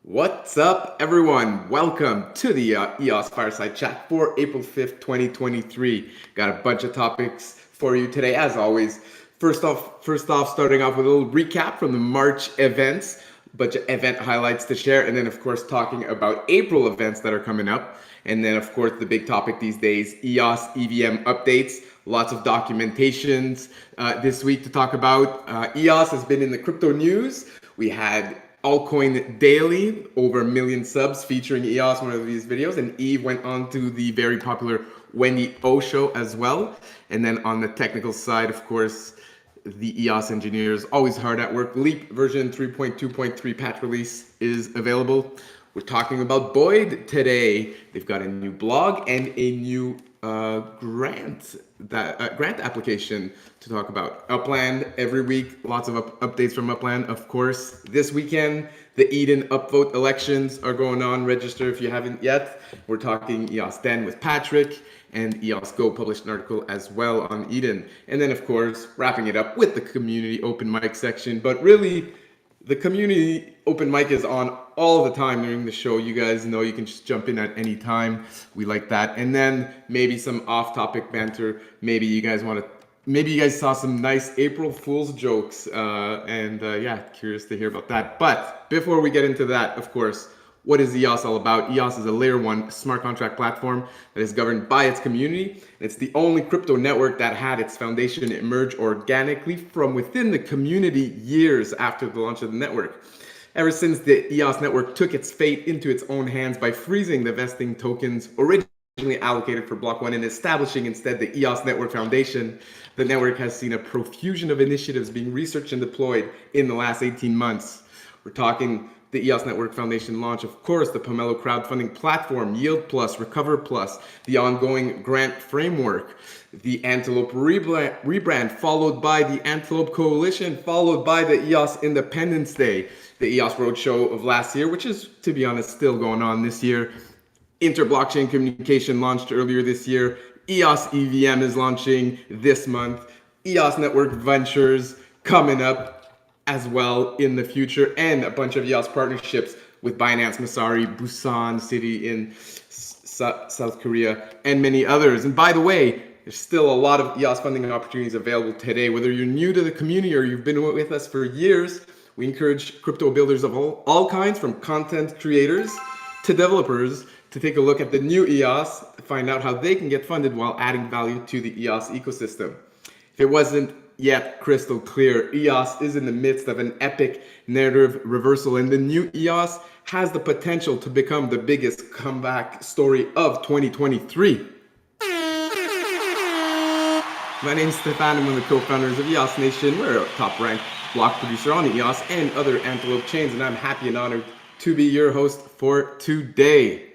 What's up, everyone? Welcome to the EOS Fireside Chat for April 5th, 2023. Got a bunch of topics for you today, as always. First off, starting off with a little recap from the March events, a bunch of event highlights to share, and then, of course, talking about April events that are coming up. And then, of course, the big topic these days, EOS EVM updates. Lots of documentations this week to talk about. EOS has been in the crypto news. We had Altcoin Daily, over 1 million subs featuring EOS, one of these videos. And Yves went on to the very popular Wendy O Show as well. And then on the technical side, of course, the EOS engineers always hard at work. Leap version 3.2.3 patch release is available. We're talking about Boid today. They've got a new blog and a new grant application to talk about. Upland every week, lots of updates from Upland, of course. This weekend, the Eden UpVote elections are going on. Register if you haven't yet. We're talking EOSden with Patrick, and EOS Go published an article as well on Eden. And then, of course, wrapping it up with the community open mic section. But really, the community open mic is on all the time during the show. You guys know you can just jump in at any time. We like that. And then maybe some off-topic banter. Maybe you guys saw some nice April Fool's jokes. Yeah, curious to hear about that. But before we get into that, of course, what is EOS all about? EOS is a layer 1 smart contract platform that is governed by its community. It's the only crypto network that had its foundation emerge organically from within the community years after the launch of the network. Ever since the EOS network took its fate into its own hands by freezing the vesting tokens originally allocated for Block 1 and establishing instead the EOS Network Foundation, the network has seen a profusion of initiatives being researched and deployed in the last 18 months. We're talking the EOS Network Foundation launch, of course, the Pomelo crowdfunding platform, Yield Plus, Recover Plus, the ongoing grant framework, the Antelope rebrand, followed by the Antelope Coalition, followed by the EOS Independence Day, the EOS Roadshow of last year, which is, to be honest, still going on this year. Inter-blockchain communication launched earlier this year. EOS EVM is launching this month. EOS Network Ventures coming up as well in the future, and a bunch of EOS partnerships with Binance, Masari, Busan City in South Korea, and many others. And by the way, there's still a lot of EOS funding opportunities available today. Whether you're new to the community or you've been with us for years, we encourage crypto builders of all kinds, from content creators to developers, to take a look at the new EOS, to find out how they can get funded while adding value to the EOS ecosystem. If it wasn't yet crystal clear, EOS is in the midst of an epic narrative reversal, and the new EOS has the potential to become the biggest comeback story of 2023. My name is Stephane. I'm one of the co-founders of EOS Nation. We're a top-ranked block producer on the EOS and other Antelope chains, and I'm happy and honored to be your host for today.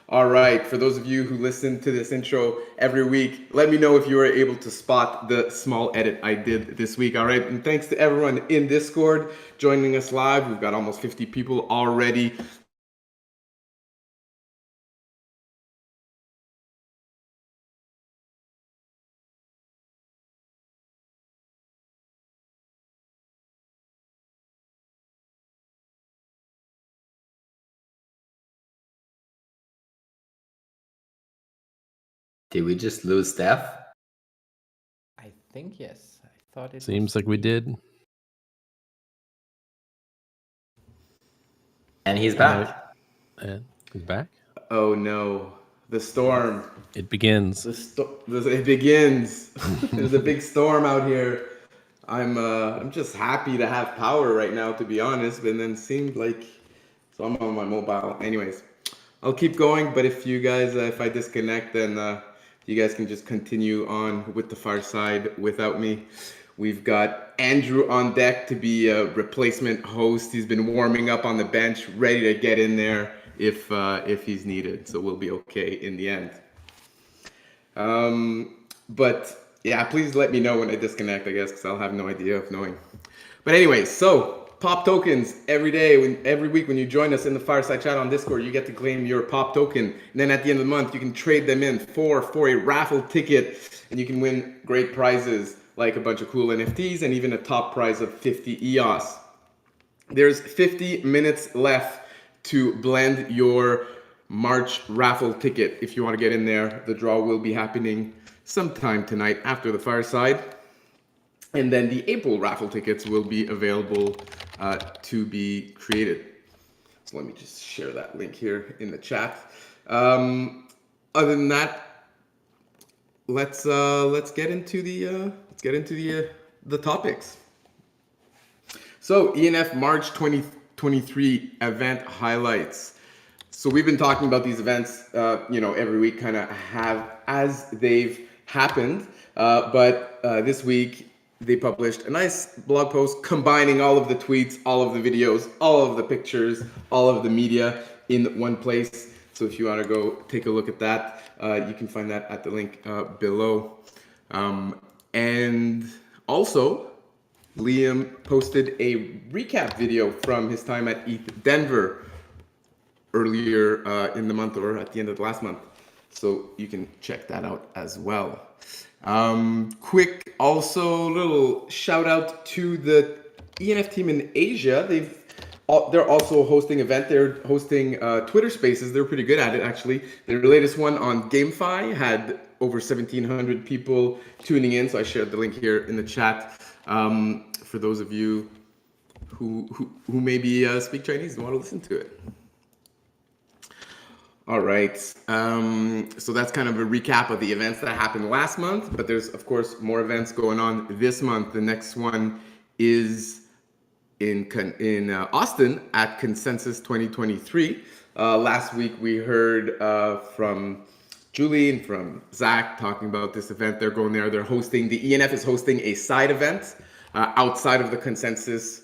All right, for those of you who listen to this intro every week, let me know if you were able to spot the small edit I did this week. All right, and thanks to everyone in Discord joining us live. We've got almost 50 people already. Did we just lose Steph? I think yes. I thought it Seems like we did. And he's back. And he's back. Oh no, the storm. It begins. It begins. There's a big storm out here. I'm just happy to have power right now, to be honest. And then seemed like, so I'm on my mobile. Anyways, I'll keep going. But if you guys, if I disconnect, then you guys can just continue on with the Fireside without me. We've got Andrew on deck to be a replacement host. He's been warming up on the bench, ready to get in there if he's needed. So we'll be okay in the end. But yeah, please let me know when I disconnect, I guess, because I'll have no idea of knowing. But anyway, so pop tokens every day, every week when you join us in the Fireside Chat on Discord, you get to claim your pop token. And then at the end of the month, you can trade them in for a raffle ticket, and you can win great prizes like a bunch of cool NFTs and even a top prize of 50 EOS. There's 50 minutes left to blend your March raffle ticket. If you want to get in there, the draw will be happening sometime tonight after the fireside. And then the April raffle tickets will be available to be created. So let me just share that link here in the chat. Other than that, let's get into the topics. So ENF March 2023 event highlights. So we've been talking about these events, every week, kind of have as they've happened. But this week they published a nice blog post combining all of the tweets, all of the videos, all of the pictures, all of the media in one place. So if you want to go take a look at that, you can find that at the link below. And also, Liam posted a recap video from his time at ETH Denver earlier in the month, or at the end of the last month. So you can check that out as well. Quick, also little shout out to the ENF team in Asia. They're also hosting an event. They're hosting Twitter Spaces. They're pretty good at it, actually. Their latest one on GameFi had over 1,700 people tuning in. So I shared the link here in the chat for those of you who maybe speak Chinese and want to listen to it. All right, so that's kind of a recap of the events that happened last month, but there's, of course, more events going on this month. The next one is in Austin at Consensus 2023. Last week, we heard from Julie and from Zack talking about this event. They're going there. They're hosting, the ENF is hosting a side event outside of the Consensus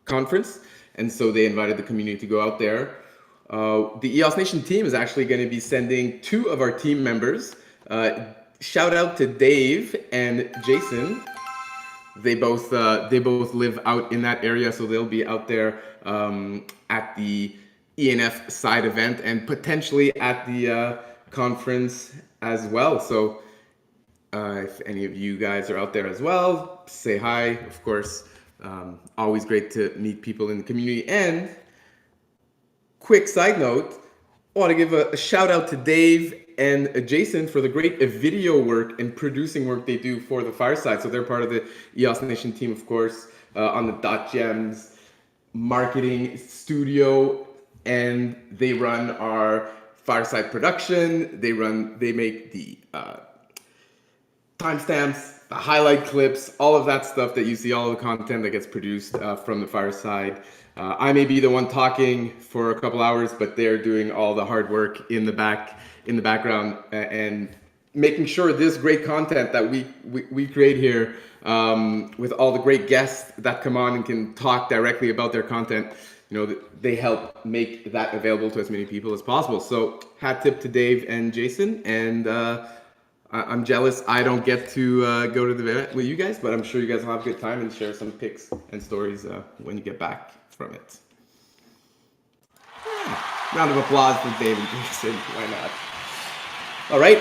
conference, and so they invited the community to go out there. The EOS Nation team is actually going to be sending 2 of our team members. Shout out to Dave and Jason. They both live out in that area, so they'll be out there at the ENF side event and potentially at the conference as well. So if any of you guys are out there as well, say hi. Of course, always great to meet people in the community. And quick side note, I want to give a shout out to Dave and Jason for the great video work and producing work they do for the Fireside. So they're part of the EOS Nation team, of course, on the .gems marketing studio, and they run our Fireside production. They make the timestamps, the highlight clips, all of that stuff that you see, all of the content that gets produced from the Fireside. I may be the one talking for a couple hours, but they're doing all the hard work in the background and making sure this great content that we create here with all the great guests that come on and can talk directly about their content, they help make that available to as many people as possible. So hat tip to Dave and Jason, and I'm jealous I don't get to go to the event with you guys, but I'm sure you guys will have a good time and share some pics and stories when you get back from it. Yeah. Round of applause for Dave and Jason. Why not? All right.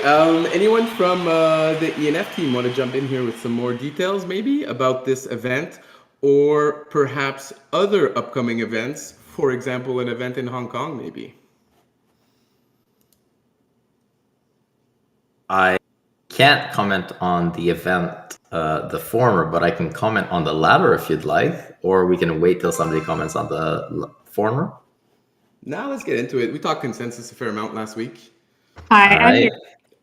Anyone from the ENF team want to jump in here with some more details, maybe, about this event, or perhaps other upcoming events? For example, an event in Hong Kong, maybe. I can't comment on the event, the former, but I can comment on the latter if you'd like, or we can wait till somebody comments on the former. Now let's get into it. We talked consensus a fair amount last week. Hi, I'm Right.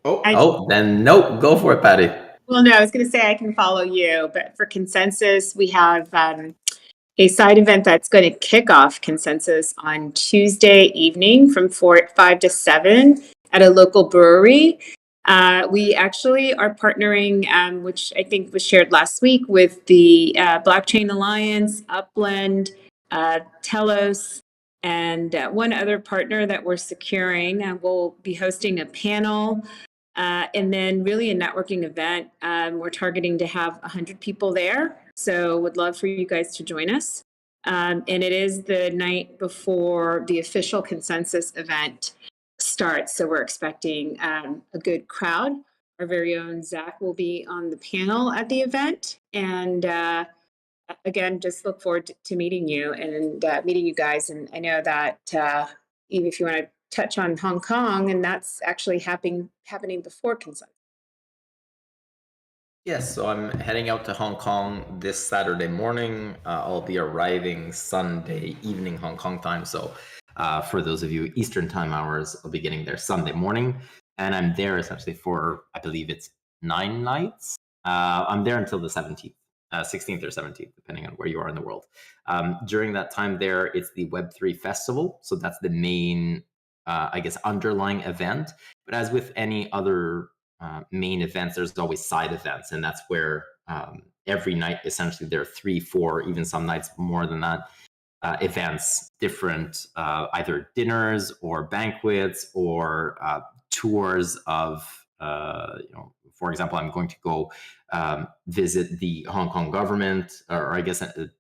here. Then nope, go for it, Patty. Well, no, I was going to say I can follow you, but for consensus, we have a side event that's going to kick off consensus on Tuesday evening from 5 to 7 at a local brewery. We actually are partnering, which I think was shared last week, with the Blockchain Alliance, Upland, Telos, and one other partner that we're securing. We'll be hosting a panel and then really a networking event. We're targeting to have 100 people there. So would love for you guys to join us. And it is the night before the official consensus event starts. So we're expecting a good crowd. Our very own Zack will be on the panel at the event. And again, just look forward to meeting you and meeting you guys. And I know that, Yves, if you want to touch on Hong Kong, and that's actually happening before consensus. Yes, so I'm heading out to Hong Kong this Saturday morning. I'll be arriving Sunday evening Hong Kong time. So for those of you Eastern time hours, I'll be getting there Sunday morning. And I'm there essentially for, I believe it's 9 nights. I'm there until the 17th, 16th or 17th, depending on where you are in the world. During that time there, it's the Web3 Festival. So that's the main, I guess, underlying event. But as with any other main events, there's always side events, and that's where every night essentially there are 3, 4, even some nights more than that, events, different either dinners or banquets or tours of for example, I'm going to go visit the Hong Kong government, or I guess a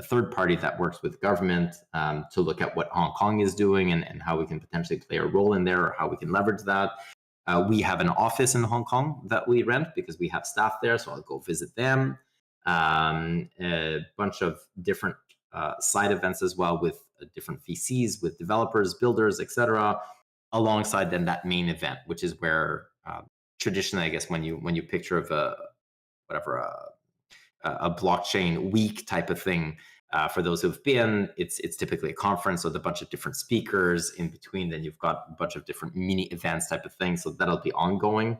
third party that works with government, to look at what Hong Kong is doing and how we can potentially play a role in there, or how we can leverage that. We have an office in Hong Kong that we rent because we have staff there, so I'll go visit them. A bunch of different side events as well with different VCs, with developers, builders, etc. Alongside then that main event, which is where traditionally, I guess, when you picture of a blockchain week type of thing. For those who've been, it's typically a conference with a bunch of different speakers. In between, then you've got a bunch of different mini events type of thing. So that'll be ongoing.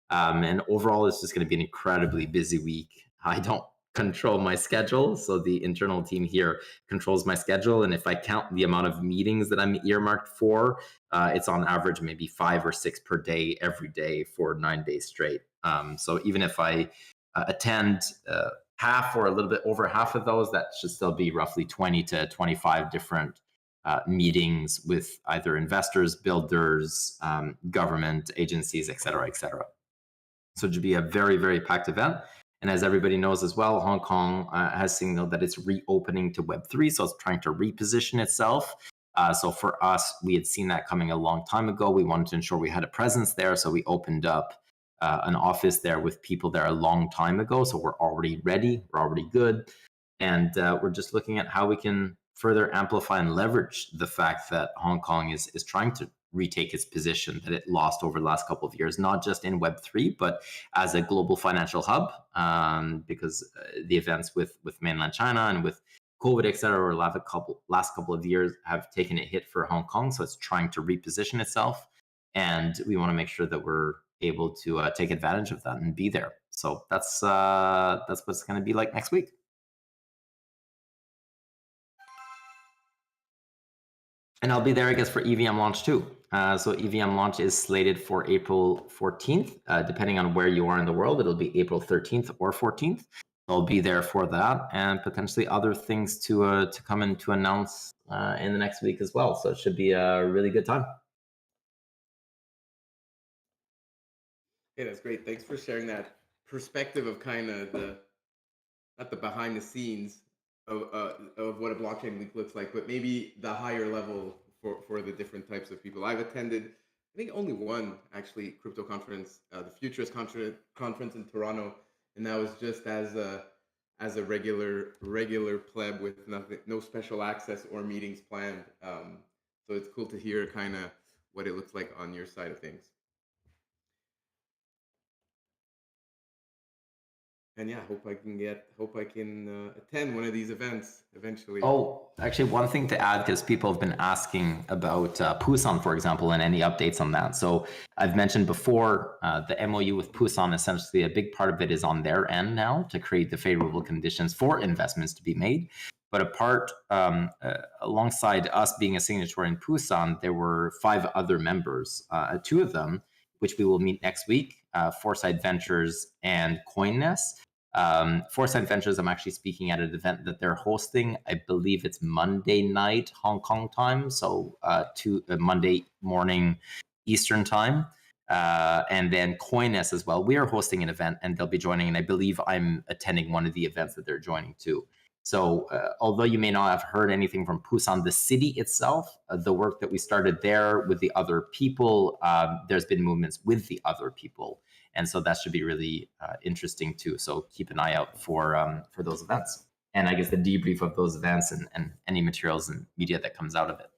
And overall, it's just going to be an incredibly busy week. I don't control my schedule, so the internal team here controls my schedule. And if I count the amount of meetings that I'm earmarked for, it's on average maybe 5 or 6 per day, every day for 9 days straight. So even if I attend half or a little bit over half of those, that should still be roughly 20 to 25 different meetings with either investors, builders, government agencies, et cetera, et cetera. So it should be a very, very packed event. And as everybody knows as well, Hong Kong has signaled that it's reopening to Web3, so it's trying to reposition itself. So for us, we had seen that coming a long time ago. We wanted to ensure we had a presence there, so we opened up an office there with people there a long time ago. So we're already ready, we're already good. And we're just looking at how we can further amplify and leverage the fact that Hong Kong is trying to retake its position that it lost over the last couple of years, not just in Web3, but as a global financial hub, because the events with mainland China and with COVID, et cetera, over the last couple of years have taken a hit for Hong Kong. So it's trying to reposition itself. And we want to make sure that we're able to take advantage of that and be there. So that's what's it's going to be like next week. And I'll be there, I guess, for EVM launch too. So EVM launch is slated for April 14th. Depending on where you are in the world, it'll be April 13th or 14th. I'll be there for that, and potentially other things to come and to announce in the next week as well. So it should be a really good time. Yeah, that's great. Thanks for sharing that perspective of kind of not the behind the scenes of what a blockchain week looks like, but maybe the higher level for the different types of people. I've attended, I think, only one actually crypto conference, the Futurist conference in Toronto, and that was just as a regular pleb with no special access or meetings planned. So it's cool to hear kind of what it looks like on your side of things. And yeah, hope I can attend one of these events eventually. Oh, actually, one thing to add, because people have been asking about Pusan, for example, and any updates on that. So I've mentioned before, the MOU with Pusan, essentially a big part of it is on their end now to create the favorable conditions for investments to be made. But alongside us being a signatory in Pusan, there were 5 other members, 2 of them, which we will meet next week, Foresight Ventures and CoinNest. Foresight Ventures, I'm actually speaking at an event that they're hosting. I believe it's Monday night Hong Kong time, so Monday morning Eastern time. And then CoinNest as well. We are hosting an event, and they'll be joining, and I believe I'm attending one of the events that they're joining too. So although you may not have heard anything from Pusan, the city itself, the work that we started there with the other people, there's been movements with the other people. And so that should be really interesting too. So keep an eye out for those events. and I guess the debrief of those events and any materials and media that comes out of it.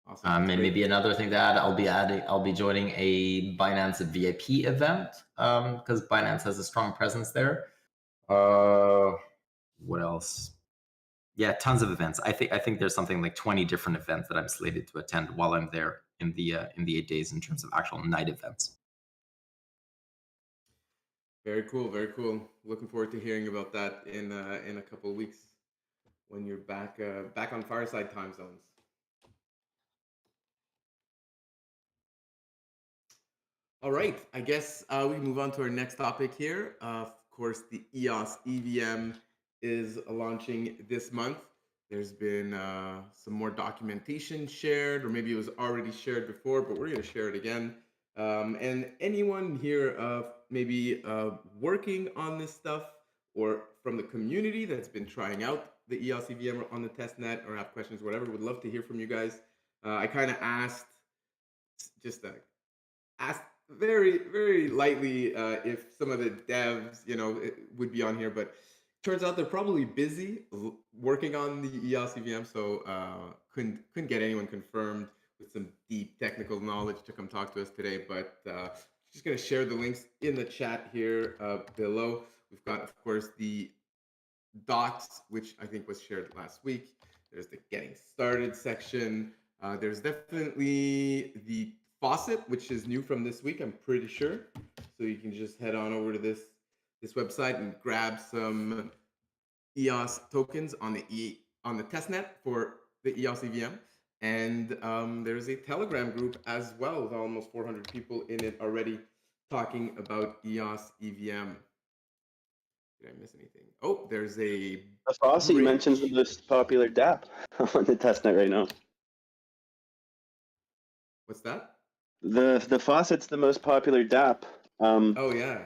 Awesome. And maybe another thing to add, I'll be joining a Binance VIP event because Binance has a strong presence there. What else? Yeah, tons of events. I think there's something like 20 different events that I'm slated to attend while I'm there in the 8 days in terms of actual night events. Very cool. Very cool. Looking forward to hearing about that in a couple of weeks when you're back on Fireside time zones. All right, I guess we move on to our next topic here. Of course, the EOS EVM is launching this month. There's been some more documentation shared, or maybe it was already shared before, but we're going to share it again. And anyone here maybe working on this stuff or from the community that's been trying out the EOS EVM on the testnet or have questions, whatever, would love to hear from you guys. I kind of asked very, very lightly if some of the devs, would be on here, but turns out they're probably busy working on the EOS EVM, so couldn't get anyone confirmed with some deep technical knowledge to come talk to us today. But just gonna share the links in the chat here below. We've got, of course, the docs, which I think was shared last week. There's the getting started section. There's definitely the Faucet, which is new from this week, I'm pretty sure. So you can just head on over to this website and grab some EOS tokens on the testnet for the EOS EVM. And there's a Telegram group as well with almost 400 people in it already talking about EOS EVM. Did I miss anything? Oh, there's a The Faucet you bridge. mentioned the most popular DApp on the testnet right now. What's that? The Faucet's the most popular DApp. Oh yeah,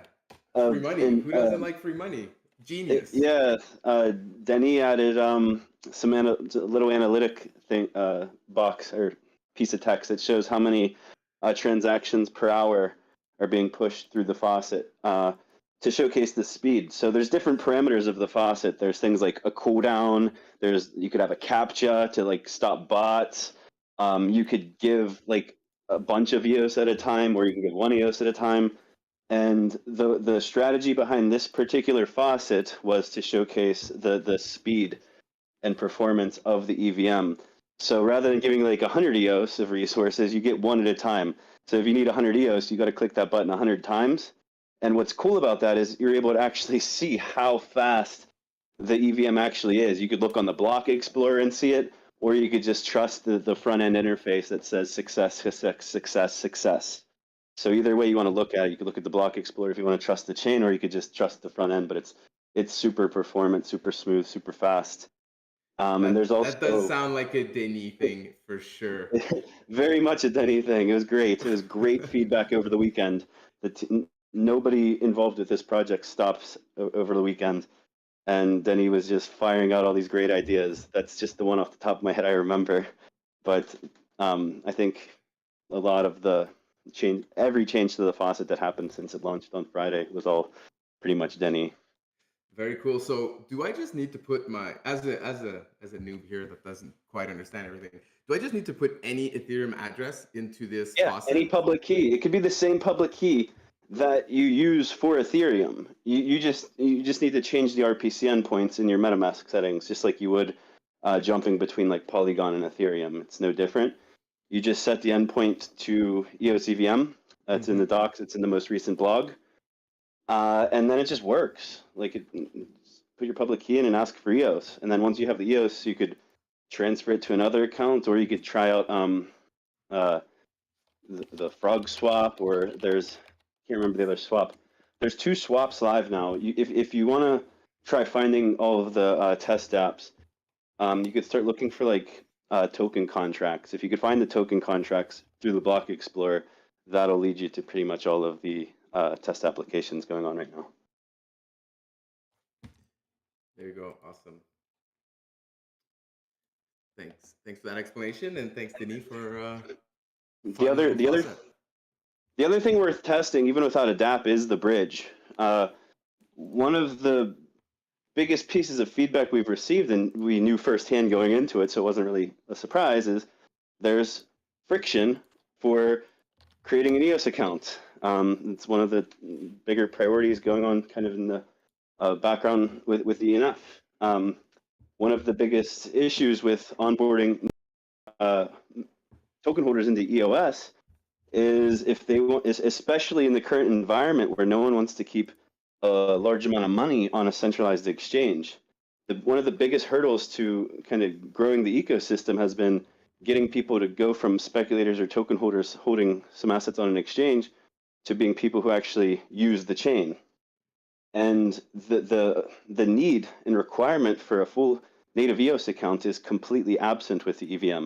free money. Who doesn't like free money? Genius. Denis added some little analytic thing box or piece of text that shows how many transactions per hour are being pushed through the Faucet to showcase the speed. So there's different parameters of the Faucet. There's things like a cooldown. You could have a CAPTCHA to like stop bots. You could give like a bunch of EOS at a time, or you can give one EOS at a time. And the strategy behind this particular Faucet was to showcase the speed and performance of the EVM. So rather than giving like 100 EOS of resources, you get one at a time. So if you need 100 EOS, you got to click that button 100 times. And what's cool about that is you're able to actually see how fast the EVM actually is. You could look on the block explorer and see it, or you could just trust the front end interface that says success, success, success, success. So either way you want to look at it, you could look at the block explorer if you want to trust the chain, or you could just trust the front end. But it's super performant, super smooth, super fast. And there's also that does sound like a Denis thing for sure. Very much a Denis thing. It was great. It was great feedback over the weekend. Nobody involved with this project stopped over the weekend, and Denis was just firing out all these great ideas. That's just the one off the top of my head I remember. But I think a lot of every change to the Faucet that happened since it launched on Friday was all pretty much Denis. Very cool. So do I just need to put my as a noob here that doesn't quite understand everything? Do I just need to put any Ethereum address into this Faucet? Any public key. It could be the same public key that you use for Ethereum. You just need to change the RPC endpoints in your MetaMask settings, just like you would jumping between like Polygon and Ethereum. It's no different. You just set the endpoint to EOS EVM. That's in the docs. It's in the most recent blog. And then it just works. Like put your public key in and ask for EOS. And then once you have the EOS, you could transfer it to another account, or you could try out the frog swap, or I can't remember the other swap. There's 2 swaps live now. If you want to try finding all of the test apps, you could start looking for like token contracts. If you could find the token contracts through the block explorer, that'll lead you to pretty much all of the test applications going on right now. There you go. Awesome. Thanks for that explanation, and thanks Denis for The The other thing worth testing, even without a DApp, is the bridge. One of the biggest pieces of feedback we've received, and we knew firsthand going into it, so it wasn't really a surprise, is there's friction for creating an EOS account. It's one of the bigger priorities going on kind of in the background with ENF. One of the biggest issues with onboarding token holders into EOS is if they want, especially in the current environment where no one wants to keep a large amount of money on a centralized exchange. One of the biggest hurdles to kind of growing the ecosystem has been getting people to go from speculators or token holders holding some assets on an exchange to being people who actually use the chain. And the need and requirement for a full native EOS account is completely absent with the EVM.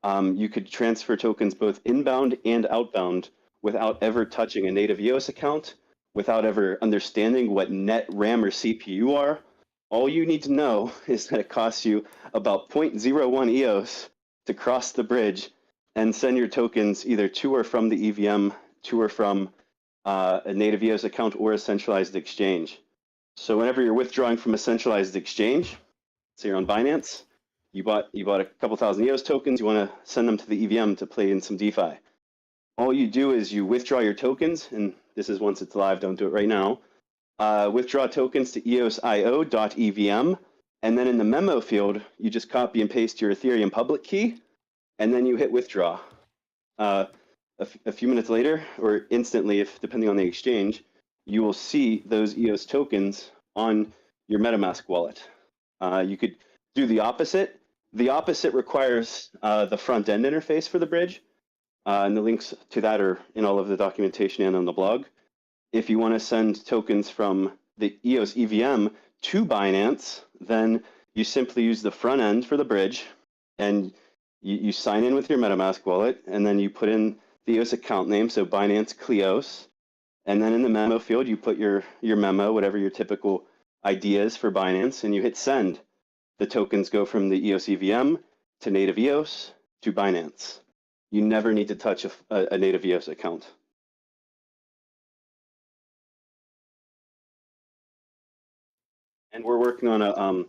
You could transfer tokens both inbound and outbound without ever touching a native EOS account, without ever understanding what net RAM or CPU are. All you need to know is that it costs you about 0.01 EOS to cross the bridge and send your tokens either to or from the EVM, to or from a native EOS account or a centralized exchange. So whenever you're withdrawing from a centralized exchange, say you're on Binance, you bought a couple thousand EOS tokens, you want to send them to the EVM to play in some DeFi. All you do is you withdraw your tokens, and this is once it's live, don't do it right now. Withdraw tokens to EOSIO.EVM, and then in the memo field, you just copy and paste your Ethereum public key, and then you hit withdraw. A few minutes later, or instantly, if depending on the exchange, you will see those EOS tokens on your MetaMask wallet. You could do the opposite. The opposite requires the front end interface for the bridge. And the links to that are in all of the documentation and on the blog. If you want to send tokens from the EOS EVM to Binance, then you simply use the front end for the bridge, and you sign in with your MetaMask wallet, and then you put in the EOS account name, so Binance Kleos, and then in the memo field, you put your memo, whatever your typical ID is for Binance, and you hit send. The tokens go from the EOS EVM to native EOS to Binance. You never need to touch a native EOS account. And we're working on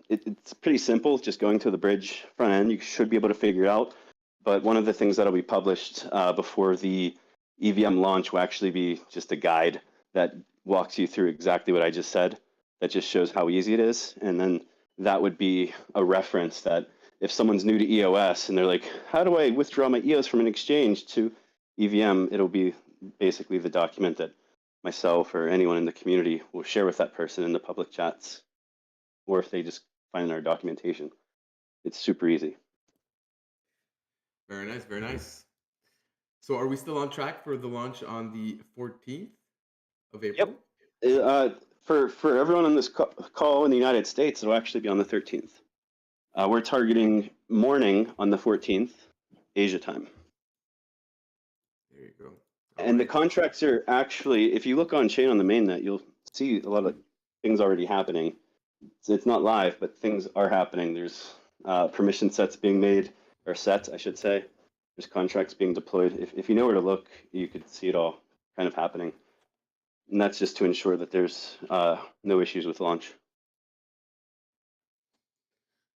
it's pretty simple, just going to the bridge front end. You should be able to figure it out. But one of the things that'll be published before the EVM launch will actually be just a guide that walks you through exactly what I just said. That just shows how easy it is. And then that would be a reference that if someone's new to EOS and they're like, how do I withdraw my EOS from an exchange to EVM? It'll be basically the document that myself or anyone in the community will share with that person in the public chats, or if they just find in our documentation. It's super easy. Very nice, very nice. So are we still on track for the launch on the 14th of April? Yep. For everyone on this call in the United States, it'll actually be on the 13th. We're targeting morning on the 14th, Asia time. There you go. And the contracts are actually, if you look on chain on the mainnet, you'll see a lot of things already happening. So it's not live, but things are happening. There's permission sets being made, or sets, I should say. There's contracts being deployed. If you know where to look, you could see it all kind of happening. And that's just to ensure that there's no issues with launch.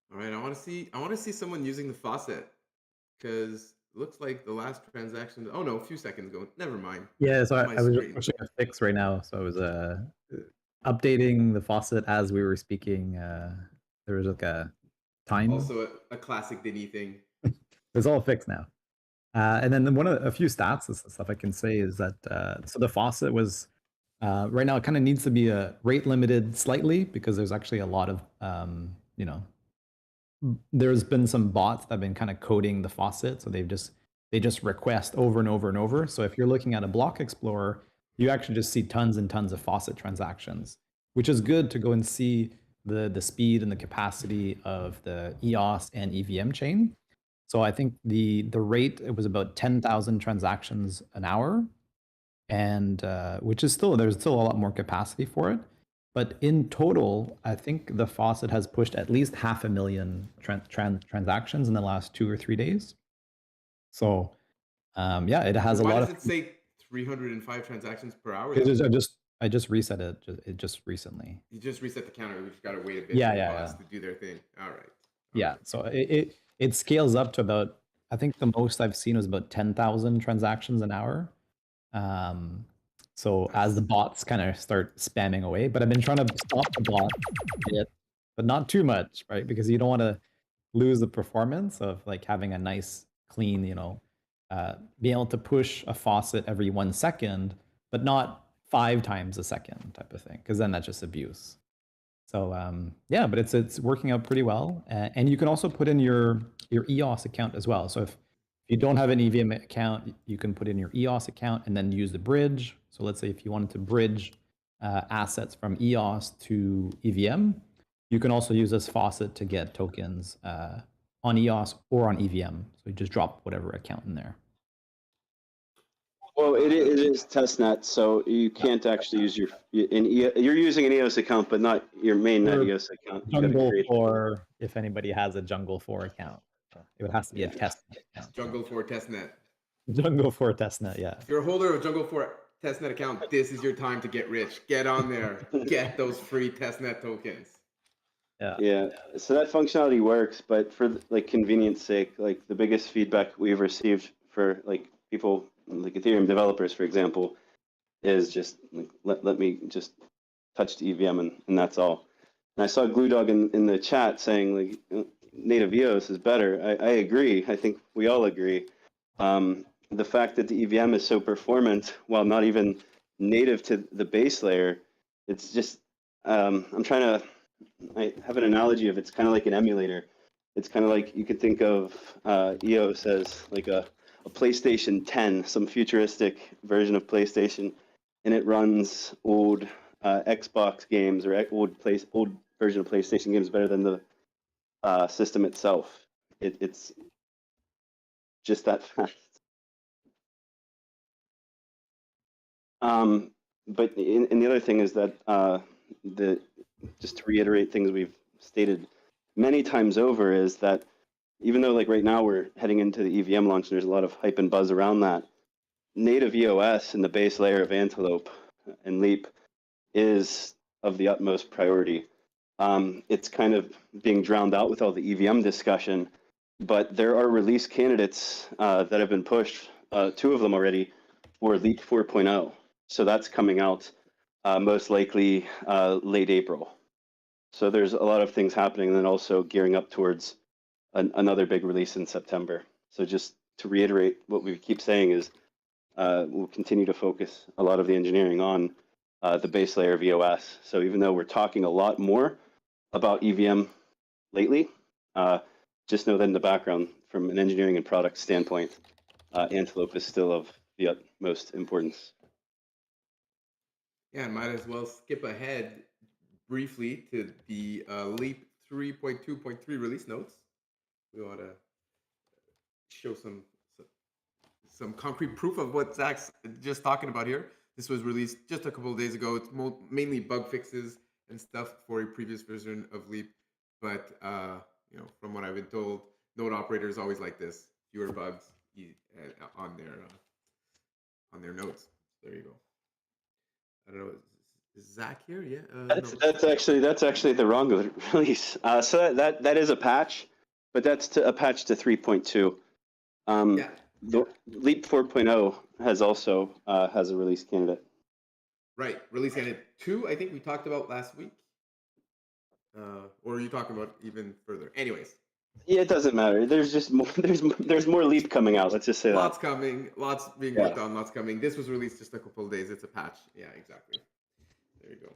All right, I want to see someone using the Faucet, because it looks like the last transaction. Oh no, a few seconds ago. Never mind. Yeah, so I was screen. pushing a fix right now. So I was updating the Faucet as we were speaking. There was like a time. Also a classic Denis thing. It's all fixed now. And then a few stats and stuff I can say is that so the Faucet was right now it kind of needs to be rate limited slightly, because there's actually a lot of there's been some bots that have been kind of coding the Faucet, so they just request over and over and over. So if you're looking at a block explorer, you actually just see tons and tons of Faucet transactions, which is good to go and see the speed and the capacity of the EOS and EVM chain. So I think the rate, it was about 10,000 transactions an hour, and which is there's still a lot more capacity for it. But in total, I think the Faucet has pushed at least 500,000 transactions in the last 2 or 3 days. So Yeah, it has a Why lot does of. it say 305 transactions per hour? I just reset it. Just recently. You just reset the counter. We just gotta wait a bit Yeah, for the yeah, bots yeah. to do their thing. All right. Yeah. Okay. So it scales up to about, I think the most I've seen was about 10,000 transactions an hour. So as the bots kind of start spamming away, but I've been trying to stop the bot bit, but not too much, right? Because you don't want to lose the performance of like having a nice, clean, being able to push a faucet every 1 second, but not 5 times a second type of thing, because then that's just abuse. So yeah, but it's working out pretty well, and you can also put in your EOS account as well. So if you don't have an EVM account, you can put in your EOS account and then use the bridge. So let's say if you wanted to bridge assets from EOS to EVM, you can also use this faucet to get tokens on EOS or on EVM. So you just drop whatever account in there. Well, it is testnet, so you can't actually use you're using an EOS account, but not your main EOS account. You gotta Jungle create 4, if anybody has a Jungle 4 account, it would have to be a testnet account. Jungle 4 testnet. Jungle 4 testnet, yeah. If you're a holder of Jungle 4 testnet account, this is your time to get rich. Get on there. Get those free testnet tokens. Yeah. So that functionality works, but for like convenience sake, like the biggest feedback we've received for like people like Ethereum developers, for example, is just like, let me just touch the EVM and that's all. And I saw Glue Dog in the chat saying like native EOS is better. I agree. I think we all agree. The fact that the EVM is so performant while not even native to the base layer, it's just I have an analogy of it's kind of like an emulator. It's kind of like you could think of EOS as like a PlayStation 10, some futuristic version of PlayStation, and it runs old Xbox games or old version of PlayStation games better than the system itself. It's just that fast. But the other thing is that just to reiterate things we've stated many times over is that even though like right now we're heading into the EVM launch and there's a lot of hype and buzz around that, native EOS in the base layer of Antelope and Leap is of the utmost priority. It's kind of being drowned out with all the EVM discussion, but there are release candidates that have been pushed, 2 of them already, for Leap 4.0. So that's coming out most likely late April. So there's a lot of things happening, and then also gearing up towards another big release in September. So just to reiterate what we keep saying is we'll continue to focus a lot of the engineering on the base layer of EOS. So even though we're talking a lot more about EVM lately, just know that in the background, from an engineering and product standpoint, Antelope is still of the utmost importance. Yeah, and might as well skip ahead briefly to the Leap 3.2.3 release notes. We want to show some concrete proof of what Zach's just talking about here. This was released just a couple of days ago. It's mainly bug fixes and stuff for a previous version of Leap, but from what I've been told, node operators always like this: fewer bugs on their nodes. There you go. I don't know. Is Zack here? Yeah. That's actually the wrong release. So that is a patch, but that's a patch to 3.2. Yeah. The Leap 4.0 has also has a release candidate. Right, release candidate 2. I think we talked about last week. Or are you talking about even further? Anyways. Yeah, it doesn't matter. There's just more. There's more Leap coming out. Let's just say lots that. Coming. Lots being worked on. Lots coming. This was released just a couple of days. It's a patch. Yeah, exactly. There you go.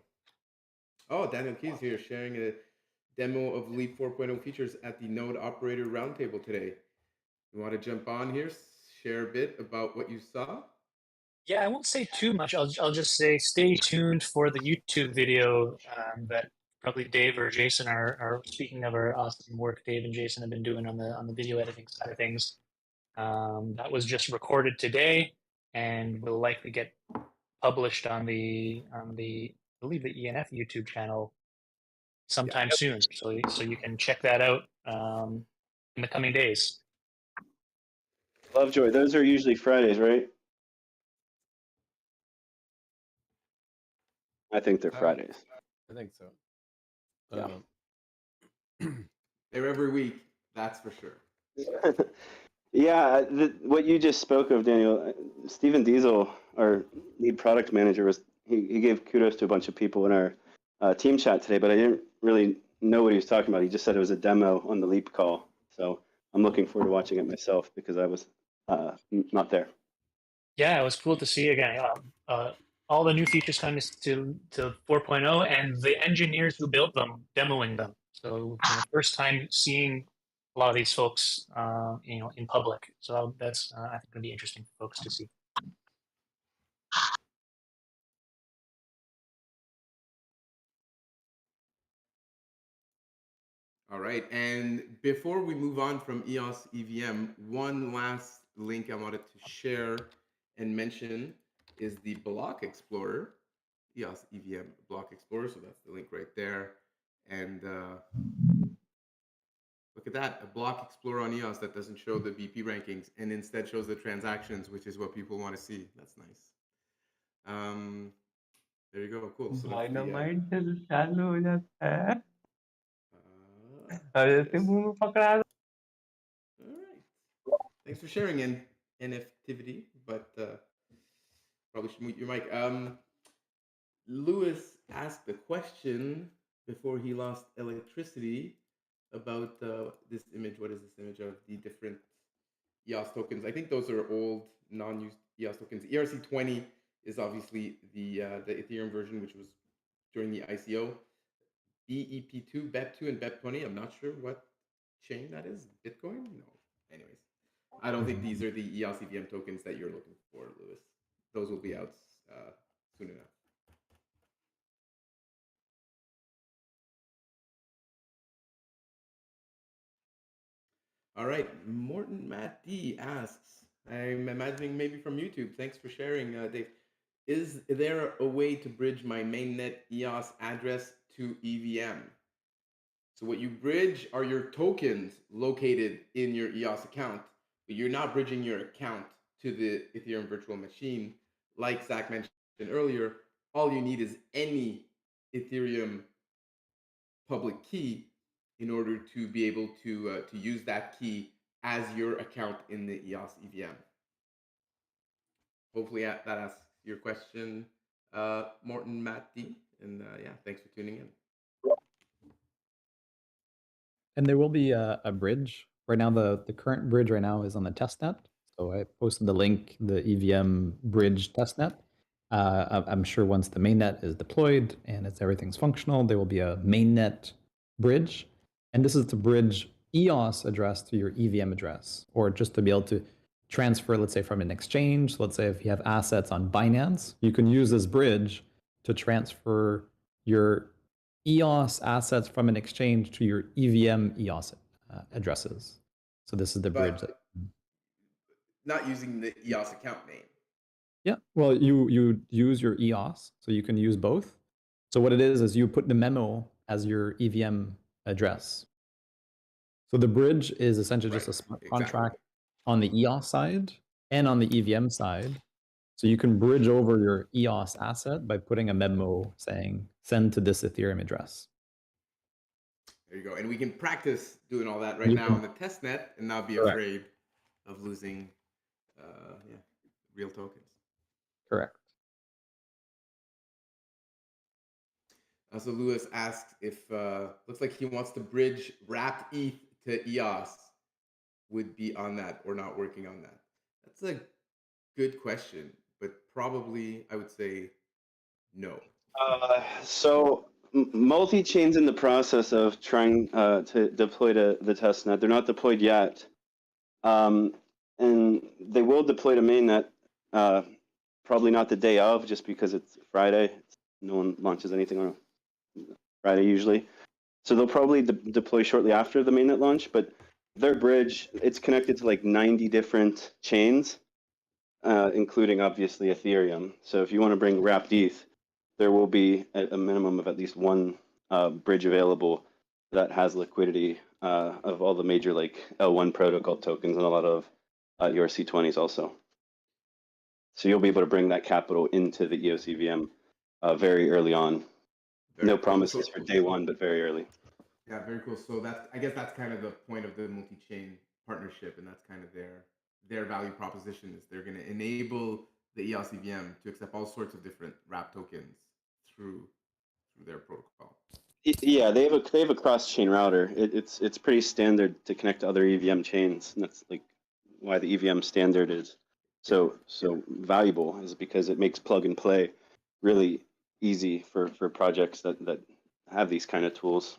Oh, Daniel Keys here sharing a demo of Leap 4.0 features at the Node Operator Roundtable today. You want to jump on here, share a bit about what you saw? Yeah, I won't say too much. I'll just say stay tuned for the YouTube video that probably Dave or Jason are speaking of our awesome work Dave and Jason have been doing on the video editing side of things. That was just recorded today and will likely get published on the I believe the ENF YouTube channel sometime soon. So you can check that out in the coming days. Lovejoy, those are usually Fridays, right? I think they're Fridays. I think so. Yeah. They're every week, that's for sure. Yeah, what you just spoke of, Daniel, Stephen Diesel, our lead product manager, he gave kudos to a bunch of people in our team chat today, but I didn't really know what he was talking about. He just said it was a demo on the Leap call. So I'm looking forward to watching it myself because I was not there. Yeah, it was cool to see again. All the new features coming to 4.0 and the engineers who built them demoing them. So first time seeing a lot of these folks, in public. So that's I think going to be interesting for folks to see. All right, and before we move on from EOS EVM, one last link I wanted to share and mention is the Block Explorer, EOS EVM Block Explorer. So that's the link right there. And look at that, a Block Explorer on EOS that doesn't show the BP rankings and instead shows the transactions, which is what people want to see. That's nice. There you go, cool. So that's the, all right. Thanks for sharing NFtivity, but probably should mute your mic. Lewis asked a question before he lost electricity about this image. What is this image of the different EOS tokens? I think those are old, non-used EOS tokens. ERC20 is obviously the Ethereum version, which was during the ICO. BEP2, BEP2, and BEP20. I'm not sure what chain that is. Bitcoin? No. Anyways, I don't think these are the EOS EVM tokens that you're looking for, Lewis. Those will be out soon enough. All right, Morton Matt D asks, I'm imagining maybe from YouTube. Thanks for sharing, Dave. Is there a way to bridge my mainnet EOS address to EVM? So what you bridge are your tokens located in your EOS account, but you're not bridging your account to the Ethereum virtual machine. Like Zack mentioned earlier, all you need is any Ethereum public key in order to be able to use that key as your account in the EOS EVM. Hopefully that asks your question, Morton Matt D. And yeah, thanks for tuning in. And there will be a bridge. Right now, the current bridge right now is on the testnet. So I posted the link, the EVM bridge testnet. I'm sure once the mainnet is deployed and everything's functional, there will be a mainnet bridge. And this is to bridge EOS address to your EVM address, or just to be able to transfer, let's say, from an exchange. Let's say if you have assets on Binance, you can use this bridge to transfer your EOS assets from an exchange to your EVM EOS addresses. So this is the bridge. Not using the EOS account name. Yeah, well, you use your EOS, so you can use both. So what it is you put the memo as your EVM address. So the bridge is essentially just a smart contract on the EOS side and on the EVM side. So you can bridge over your EOS asset by putting a memo saying, send to this Ethereum address. There you go. And we can practice doing all that right now on the test net and not be afraid of losing real tokens. Correct. So Lewis asks if, looks like he wants to bridge wrapped ETH to EOS, would be on that or not working on that. That's a good question, but probably I would say no. So multi-chain's in the process of trying to deploy to the testnet. They're not deployed yet. And they will deploy to mainnet, probably not the day of, just because it's Friday. No one launches anything on Friday usually. So they'll probably deploy shortly after the mainnet launch, but their bridge, it's connected to like 90 different chains, including obviously Ethereum. So if you want to bring wrapped ETH, there will be a minimum of at least one bridge available that has liquidity of all the major like L1 protocol tokens and a lot of ERC20s also. So you'll be able to bring that capital into the EOS EVM very early on. No promises for day one, but very early. Yeah, very cool. So I guess that's kind of the point of the multi-chain partnership, and that's kind of their value proposition is they're going to enable the EOS EVM to accept all sorts of different wrap tokens through their protocol. Yeah, they have a cross-chain router. It's pretty standard to connect to other EVM chains, and that's like why the EVM standard is so valuable, is because it makes plug and play really easy for projects that have these kind of tools.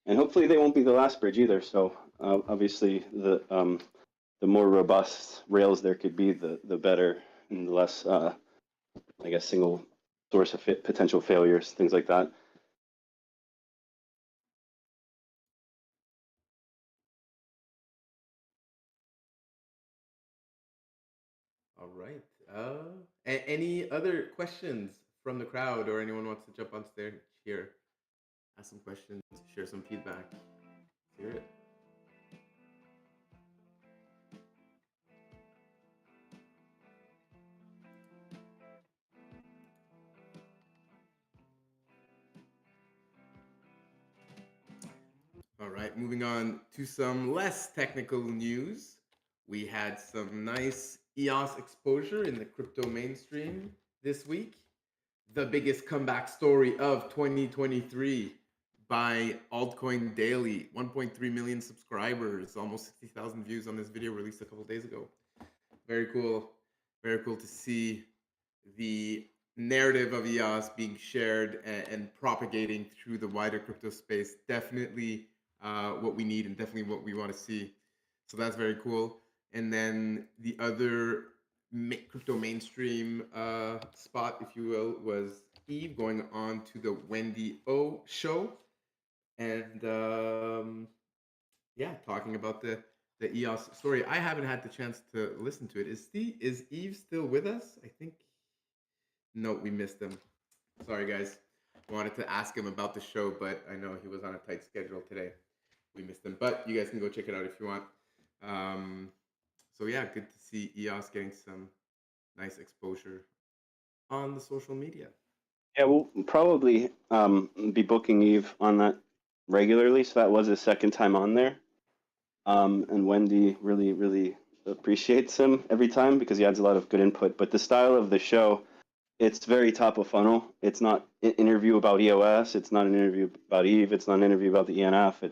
And hopefully they won't be the last bridge either. So obviously the more robust rails there could be, the better, and the less I guess single source of potential failures, things like that. All right. Any other questions from the crowd, or anyone wants to jump on stage here, ask some questions, share some feedback? Let's hear it. All right, moving on to some less technical news. We had some nice EOS exposure in the crypto mainstream this week. The biggest comeback story of 2023 by Altcoin Daily. 1.3 million subscribers, almost 60,000 views on this video released a couple days ago. Very cool. Very cool to see the narrative of EOS being shared and propagating through the wider crypto space. Definitely what we need and definitely what we want to see. So that's very cool. And then the other crypto mainstream spot, if you will, was Yves going on to the Wendy O Show. And yeah, talking about the EOS story. I haven't had the chance to listen to it. Is Yves still with us? I think. No, we missed him. Sorry, guys. Wanted to ask him about the show, but I know he was on a tight schedule today. We missed him, but you guys can go check it out if you want. So yeah, good to see EOS getting some nice exposure on the social media. Yeah, we'll probably be booking Yves on that regularly. So that was his second time on there. And Wendy really, really appreciates him every time because he adds a lot of good input. But the style of the show, it's very top of funnel. It's not an interview about EOS. It's not an interview about Yves. It's not an interview about the ENF.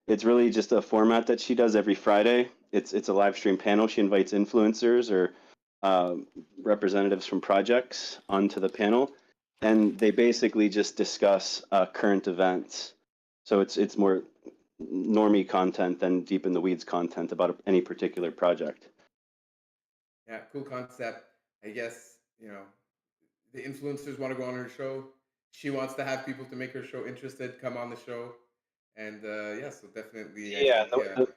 It's really just a format that she does every Friday. It's a live stream panel. She invites influencers or representatives from projects onto the panel, and they basically just discuss current events. So it's more normie content than deep in the weeds content about any particular project. Yeah, cool concept. I guess, the influencers want to go on her show. She wants to have people to make her show interested come on the show. And yeah, so definitely. Yeah,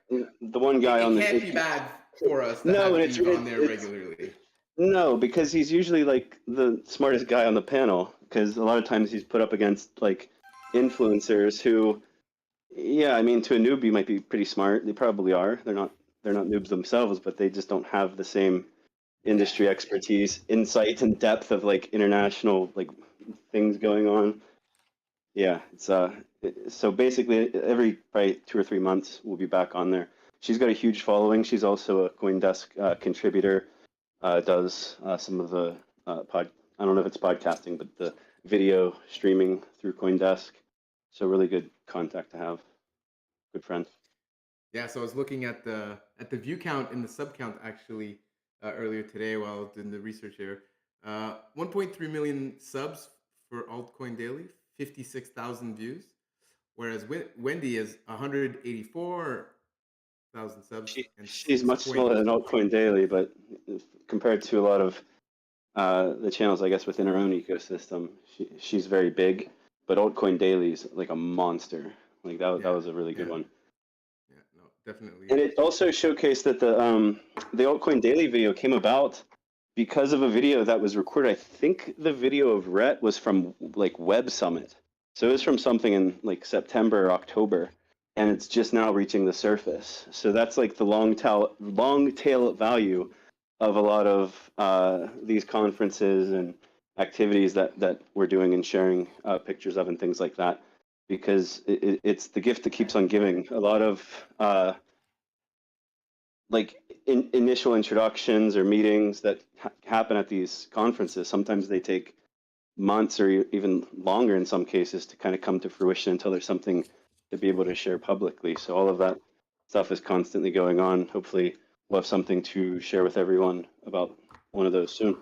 the one guy on the. It can't be bad for us to have Yves on there regularly. No, because he's usually like the smartest guy on the panel. Because a lot of times he's put up against like influencers who, yeah, I mean, to a newbie might be pretty smart. They probably are. They're not noobs themselves, but they just don't have the same industry expertise, insight, and depth of like international like things going on. Yeah, it's so basically every probably 2 or 3 months we'll be back on there. She's got a huge following. She's also a CoinDesk contributor. Does some of the I don't know if it's podcasting, but the video streaming through CoinDesk. So really good contact to have. Good friend. Yeah, so I was looking at the view count and the sub count actually earlier today while doing the research here. 1.3 million subs for Altcoin Daily, 56,000 views, whereas Wendy is 184,000 subs. She's much smaller than Altcoin Daily, but compared to a lot of the channels, I guess, within her own ecosystem, she's very big. But Altcoin Daily is like a monster. Like that was a really good one. Yeah, no, definitely. And it also showcased that the Altcoin Daily video came about because of a video that was recorded. I think the video of Rhett was from like Web Summit. So it was from something in like September or October. and it's just now reaching the surface. So that's like the long tail value of a lot of these conferences and activities that we're doing and sharing pictures of and things like that, because it's the gift that keeps on giving. A lot of initial introductions or meetings that happen at these conferences, sometimes they take months or even longer in some cases to kind of come to fruition until there's something to be able to share publicly. So all of that stuff is constantly going on. Hopefully we'll have something to share with everyone about one of those soon.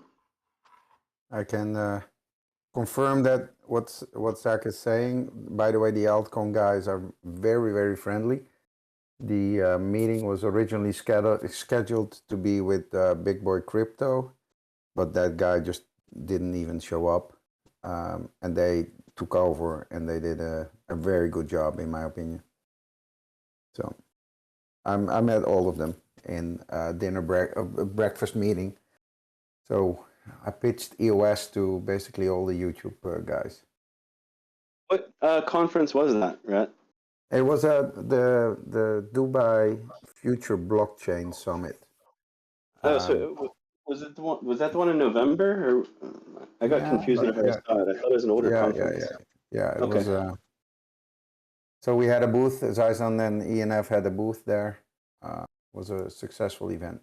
I can confirm that what Zack is saying. By the way, the Altcoin guys are very, very friendly. The meeting was originally scheduled to be with Big Boy Crypto, but that guy just didn't even show up. And they took over, and they did a very good job, in my opinion. So I met all of them in breakfast meeting. So I pitched EOS to basically all the YouTube guys. What conference was that, Rhett? It was at the Dubai Future Blockchain Summit. So was that the one in November? Or I got confused whenever I saw it. I thought it was an older conference. Yeah. It okay. was. So we had a booth. Zizan and ENF had a booth there. It was a successful event.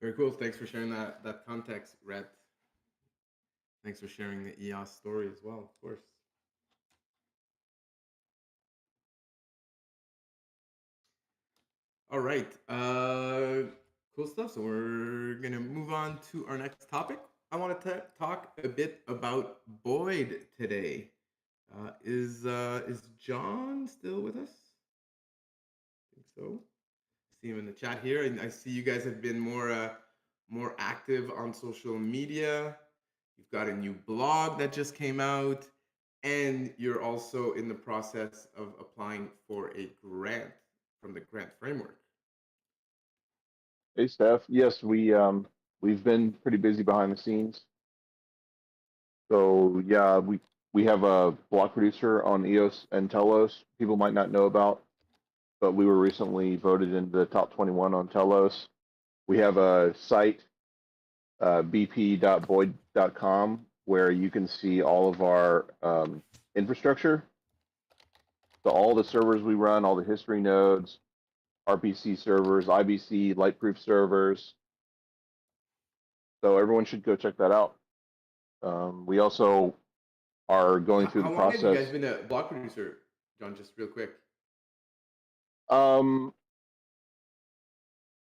Very cool. Thanks for sharing that context, Rhett. Thanks for sharing the EOS story as well, of course. All right. Cool stuff. So we're going to move on to our next topic. I want to talk a bit about Boid today. Is John still with us? I think so. See him in the chat here, and I see you guys have been more active on social media. You've got a new blog that just came out, and you're also in the process of applying for a grant from the grant framework. Hey, Steph. Yes, we've been pretty busy behind the scenes. So yeah, we have a block producer on EOS and Telos. People might not know about, but we were recently voted into the top 21 on Telos. We have a site, bp.boid.com, where you can see all of our infrastructure. So all the servers we run, all the history nodes, RPC servers, IBC, Lightproof servers. So everyone should go check that out. We also are going through the process. How long have you guys been a block producer, John? Just real quick. I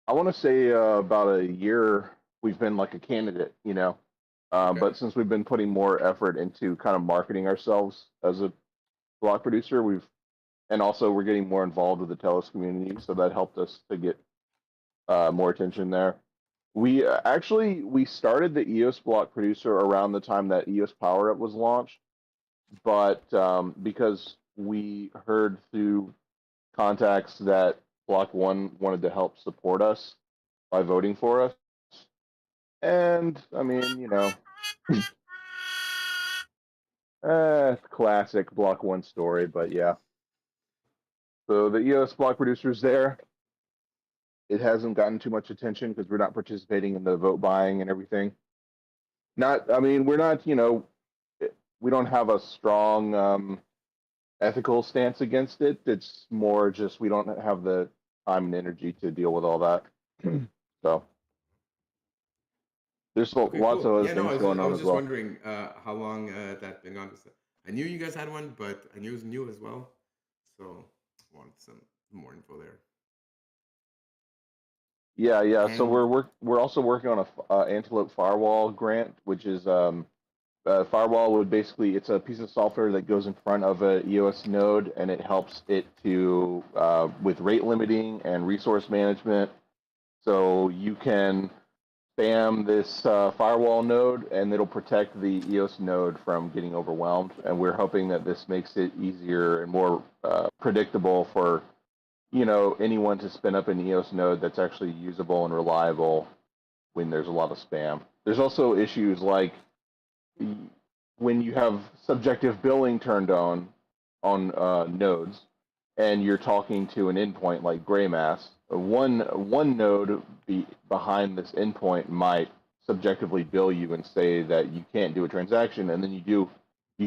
want to say about a year. We've been like a candidate, you know. Okay. But since we've been putting more effort into kind of marketing ourselves as a block producer, and also we're getting more involved with the Telos community, so that helped us to get more attention there. We started the EOS block producer around the time that EOS Power Up was launched, but because we heard through contacts that Block One wanted to help support us by voting for us, and I mean, you know, classic Block One story, but yeah. So the EOS block producer's there. It hasn't gotten too much attention because we're not participating in the vote buying and everything. We're not, you know, we don't have a strong ethical stance against it. It's more just we don't have the time and energy to deal with all that. So there's lots of other things going on as well. I was just wondering how long that's been on. I knew you guys had one, but I knew it was new as well. So I want some more info there. Yeah. And so we're also working on a Antelope Firewall grant, which is Firewall would basically, it's a piece of software that goes in front of a EOS node, and it helps it to with rate limiting and resource management. So you can spam this firewall node, and it'll protect the EOS node from getting overwhelmed. And we're hoping that this makes it easier and more predictable for, you know, anyone to spin up an EOS node that's actually usable and reliable when there's a lot of spam. There's also issues like when you have subjective billing turned on nodes, and you're talking to an endpoint like gray mass, one node behind this endpoint might subjectively bill you and say that you can't do a transaction, and then you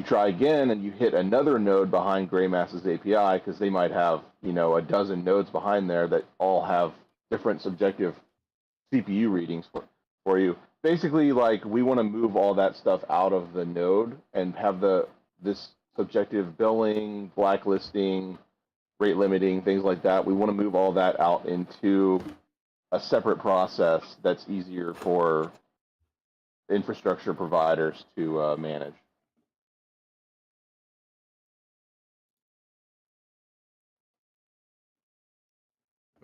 try again and you hit another node behind gray mass's API because they might have a dozen nodes behind there that all have different subjective CPU readings for you. Basically, like, we want to move all that stuff out of the node and have this subjective billing, blacklisting, rate limiting, things like that. We want to move all that out into a separate process that's easier for infrastructure providers to manage.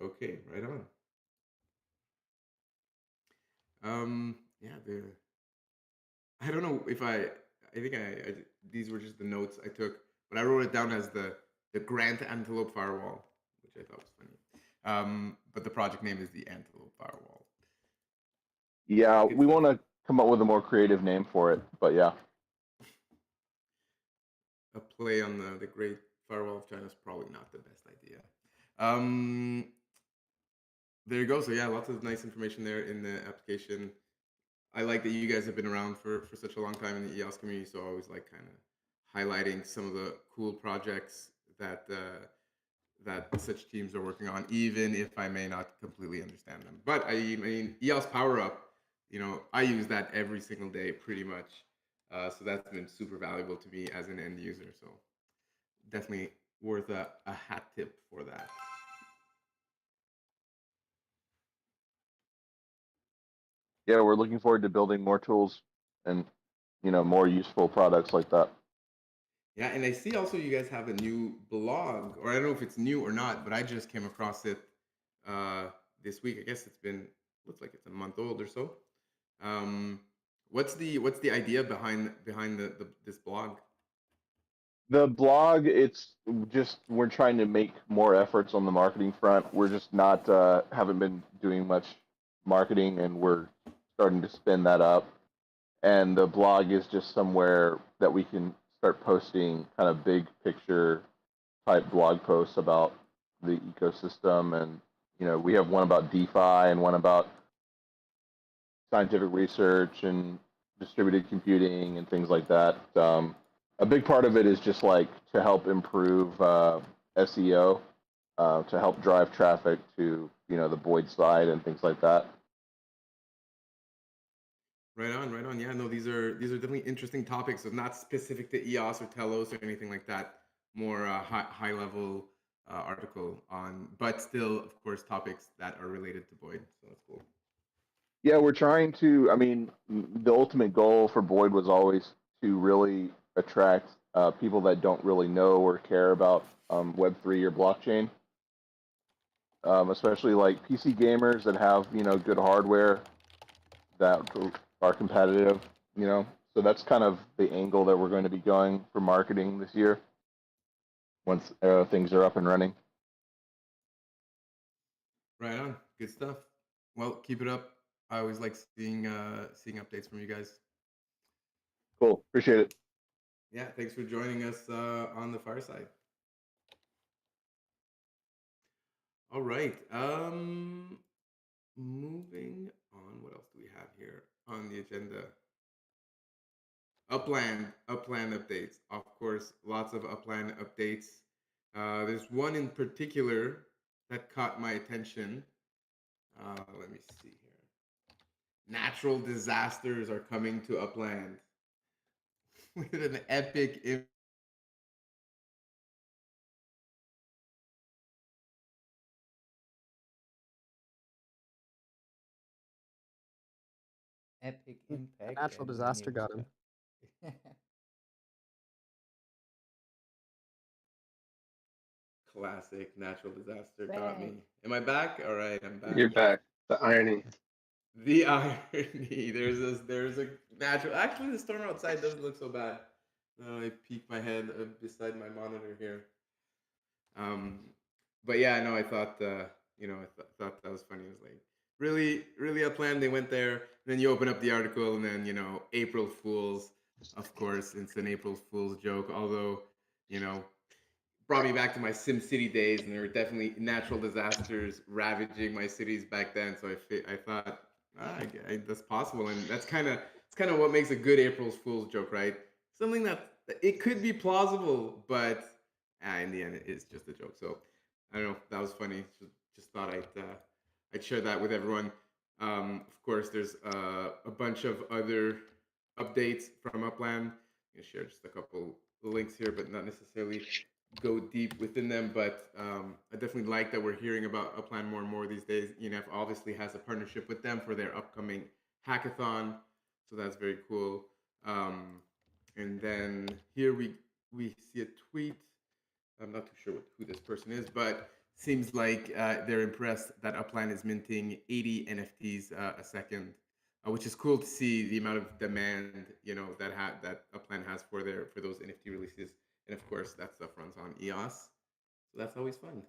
Okay, right on. Yeah, I don't know if I think these were just the notes I took, but I wrote it down as the Grant Antelope Firewall, which I thought was funny. But the project name is the Antelope Firewall. Yeah, we want to come up with a more creative name for it, but yeah. A play on the Great Firewall of China is probably not the best idea. There you go. So yeah, lots of nice information there in the application. I like that you guys have been around for such a long time in the EOS community, so I always like kind of highlighting some of the cool projects that that such teams are working on, even if I may not completely understand them. But I mean, EOS Power Up, I use that every single day pretty much. So that's been super valuable to me as an end user. So definitely worth a hat tip for that. Yeah, we're looking forward to building more tools and more useful products like that. Yeah, and I see also you guys have a new blog, or I don't know if it's new or not, but I just came across it this week. I guess looks like it's a month old or so. What's the idea behind this blog? The blog, it's just we're trying to make more efforts on the marketing front. We're just not haven't been doing much marketing, and we're starting to spin that up. And the blog is just somewhere that we can start posting kind of big picture type blog posts about the ecosystem. And we have one about DeFi and one about scientific research and distributed computing and things like that. A big part of it is just like to help improve SEO, to help drive traffic to the Boid side and things like that. Right on, right on. Yeah, no, these are definitely interesting topics. So not specific to EOS or Telos or anything like that. More high level article on, but still, of course, topics that are related to Boid. So that's cool. Yeah, we're trying to. I mean, the ultimate goal for Boid was always to really attract people that don't really know or care about Web3 or blockchain, especially like PC gamers that have good hardware that are competitive. So that's kind of the angle that we're going to be going for marketing this year once things are up and running. Right on, good stuff. Well, keep it up. I always like seeing updates from you guys. Cool, appreciate it. Yeah, thanks for joining us on the Fireside. All right. Moving on. What else do we have here on the agenda? Upland updates. Of course, lots of Upland updates. There's one in particular that caught my attention. Let me see here. Natural disasters are coming to Upland with an epic Epic impact. Natural disaster got him. Classic natural disaster got me. Am I back? All right, I'm back. You're back. The irony. The irony. There's a natural. Actually, the storm outside doesn't look so bad. I peek my head beside my monitor here. But yeah, no, I thought I thought that was funny. It was like really Upland. They went there, and then you open up the article, and then April Fools. Of course, it's an April Fool's joke. Although, you know, brought me back to my Sim City days, and there were definitely natural disasters ravaging my cities back then. So I thought that's possible, and it's kind of what makes a good April Fool's joke, right? Something that it could be plausible, but in the end, it's just a joke. So I don't know. That was funny. Just thought I'd share that with everyone. Of course, there's a bunch of other updates from Upland. I'm gonna share just a couple links here, but not necessarily go deep within them. But I definitely like that we're hearing about Upland more and more these days. ENF obviously has a partnership with them for their upcoming hackathon, so that's very cool. And then here we see a tweet. I'm not too sure who this person is, but seems like they're impressed that Upland is minting 80 NFTs a second, which is cool to see the amount of demand, that Upland has for those NFT releases. And of course, that stuff runs on EOS, so that's always fun.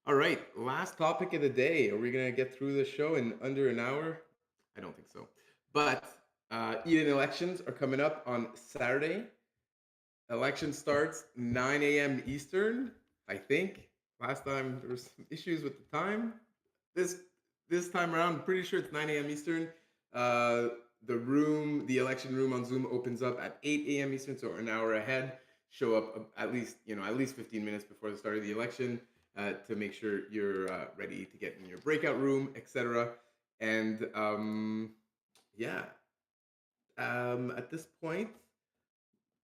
All right, last topic of the day. Are we gonna get through the show in under an hour? I don't think so. But EOSden elections are coming up on Saturday. Election starts 9 a.m. Eastern, I think. Last time there was some issues with the time. This time around, I'm pretty sure it's 9 a.m. Eastern. The election room on Zoom opens up at 8 a.m. Eastern, so an hour ahead. Show up at least 15 minutes before the start of the election to make sure you're ready to get in your breakout room, etc. And at this point,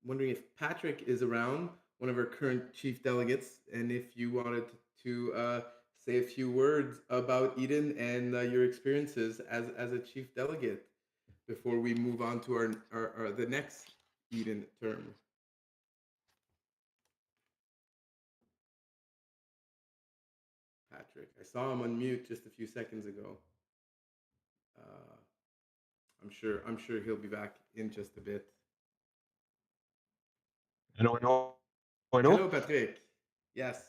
wondering if Patrick is around, one of our current chief delegates, and if you wanted to say a few words about EOSden and your experiences as a chief delegate before we move on to the next EOSden term. Patrick, I saw him unmute just a few seconds ago. I'm sure he'll be back in just a bit. Hello. Hello, Patrick. Yes,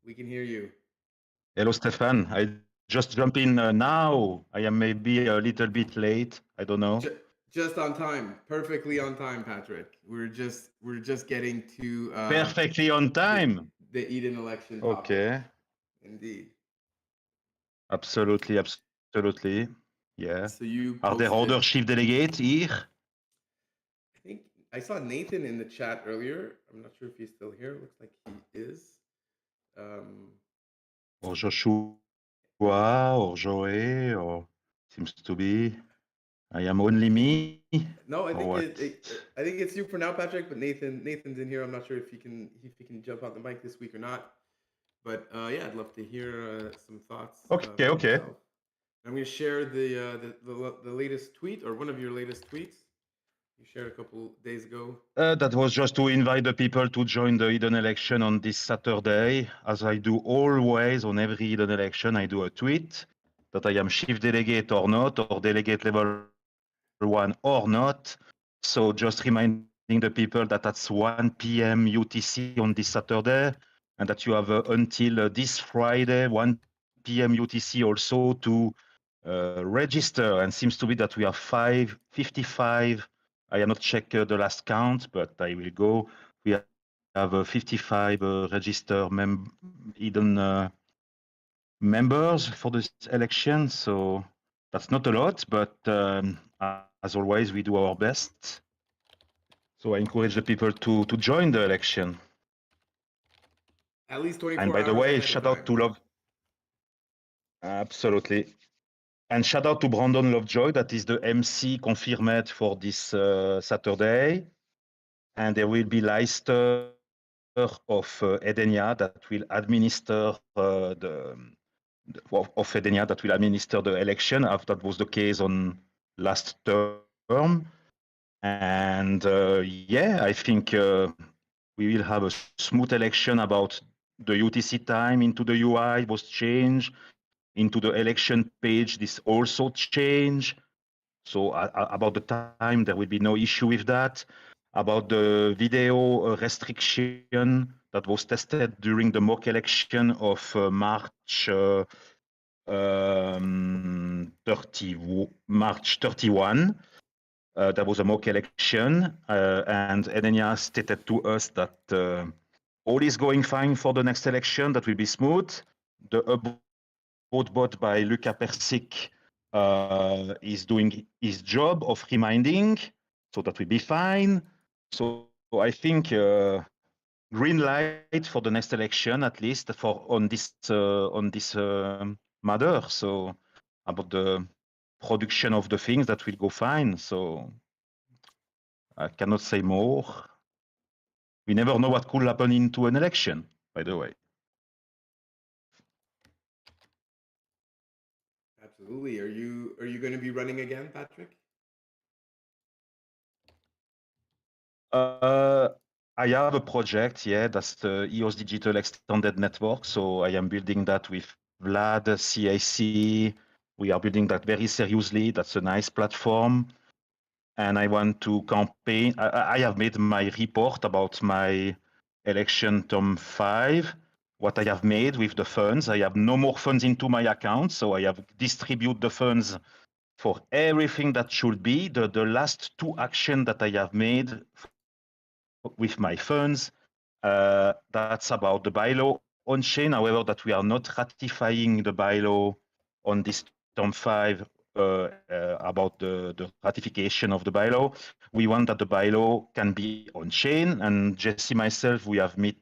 we can hear you. Hello, Stephane. I just jump in now. I am maybe a little bit late. I don't know. Just on time. Perfectly on time, Patrick. We're just getting to perfectly on time. The EOSden election. Okay. Topic. Indeed. Absolutely. Yeah. So you are there other chief delegates here? I think I saw Nathan in the chat earlier. I'm not sure if he's still here. Looks like he is. Or Joshua, or Joey, or seems to be. I am only me. No, I think it's you for now, Patrick. But Nathan's in here. I'm not sure if he can jump on the mic this week or not. But I'd love to hear some thoughts. Okay. I'm going to share the latest tweet, or one of your latest tweets you shared a couple days ago. That was just to invite the people to join the EOSden election on this Saturday. As I do always on every EOSden election, I do a tweet that I am chief delegate or not, or delegate level 1 or not. So just reminding the people that that's 1 p.m. UTC on this Saturday, and that you have until this Friday, 1 p.m. UTC also to register. And seems to be that we have 55. I have not checked the last count, but I will go. We have 55 registered EOSden members for this election. So that's not a lot, but as always, we do our best. So I encourage the people to join the election. At least 24 hours. And by the way, shout out to Love. Absolutely. And shout out to Brandon Lovejoy, that is the MC confirmed for this Saturday. And there will be Leicester of Edenia that will administer of Edenia that will administer the election. That was the case on last term. And I think we will have a smooth election. About the UTC time into the UI was changed. Into the election page, this also changed. So about the time, there will be no issue with that. About the video restriction that was tested during the mock election of March March 31. There was a mock election, and Edenia stated to us that all is going fine for the next election, that will be smooth. The upvote bot by Luca Persic is doing his job of reminding, so that will be fine. So I think green light for the next election, at least for on this matter. So about the production of the things, that will go fine. So I cannot say more. We never know what could happen into an election, by the way. Absolutely. Are you going to be running again, Patrick? I have a project, yeah, that's the EOS Digital Extended Network. So I am building that with Vlad, CIC. We are building that very seriously. That's a nice platform. And I want to campaign. I have made my report about my election term 5, what I have made with the funds. I have no more funds into my account, so I have distributed the funds for everything that should be. The last 2 actions that I have made with my funds, that's about the bylaw on chain. However, that we are not ratifying the bylaw on this term 5 about the ratification of the bylaw. We want that the bylaw can be on chain, and Jesse myself, we have met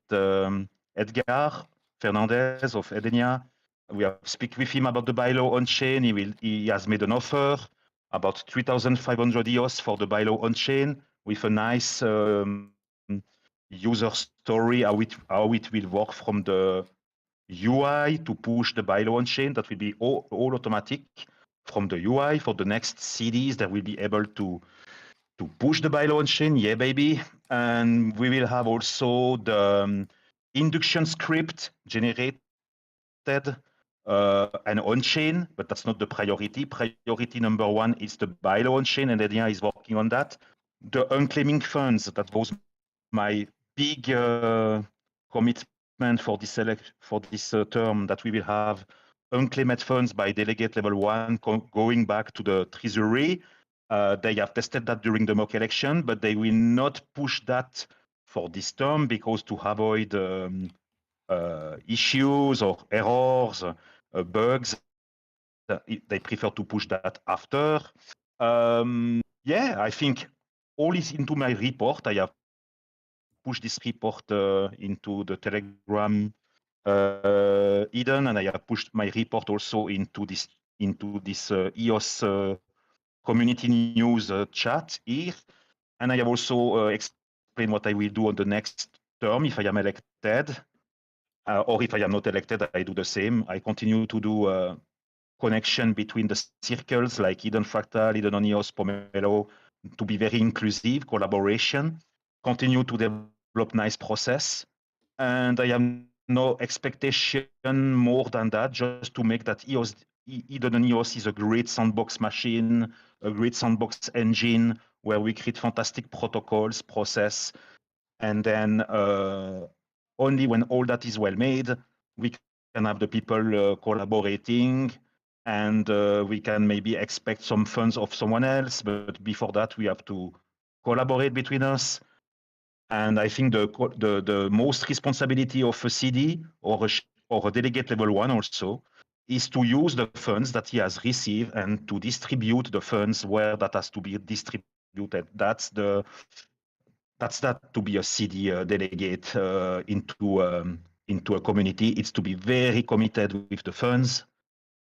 Edgar Fernandez of Edenia. We have speak with him about the bylaw on chain. He has made an offer about 3,500 EOS for the bylaw on chain with a nice user story, how it will work from the UI to push the bylaw on chain. That will be all automatic from the UI. For the next CDs, that will be able to push the bylaw on chain. Yeah, baby. And we will have also the induction script generated and on chain, but that's not the priority. Priority number 1 is the bylaw on chain, and Edenia is working on that. The unclaiming funds, that was my big commitment for this term, that we will have unclaimed funds by delegate level 1 going back to the treasury. They have tested that during the mock election, but they will not push that for this term because to avoid issues or errors, bugs, they prefer to push that after. Yeah, I think all is into my report. I have push this report into the Telegram Eden, and I have pushed my report also into this EOS community news chat here. And I have also explained what I will do on the next term if I am elected, or if I am not elected, I do the same. I continue to do connection between the circles like Eden Fractal, Eden on EOS, Pomelo, to be very inclusive, collaboration, continue to develop nice process. And I have no expectation more than that, just to make that Eden on EOS is a great sandbox machine, a great sandbox engine where we create fantastic protocols, process, and then only when all that is well made, we can have the people collaborating, and we can maybe expect some funds of someone else. But before that, we have to collaborate between us. And I think the most responsibility of a CD or a delegate level 1 also is to use the funds that he has received and to distribute the funds where that has to be distributed. That's that to be a CD delegate into a community. It's to be very committed with the funds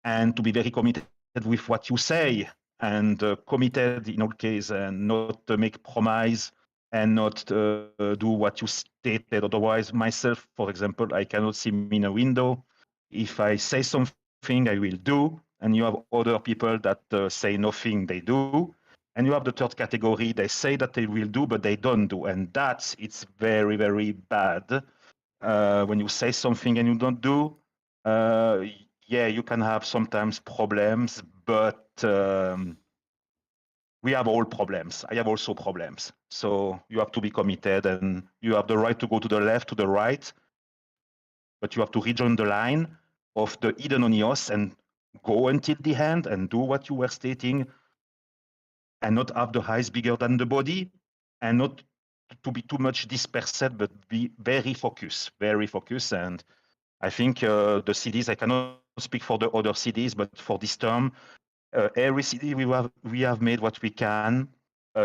and to be very committed with what you say, and committed in all cases, and not make promise and not do what you stated. Otherwise, myself, for example, I cannot see me in a window. If I say something, I will do, and you have other people that say nothing, they do. And you have the third category, they say that they will do, but they don't do. And it's very, very bad. When you say something and you don't do, yeah, you can have sometimes problems, but we have all problems. I have also problems. So you have to be committed, and you have the right to go to the left, to the right, but you have to rejoin the line of the Eden on EOS and go until the end and do what you were stating, and not have the eyes bigger than the body, and not to be too much dispersed, but be very focused. And I think the CDs, I cannot speak for the other CDs, but for this term, every CD we have made what we can.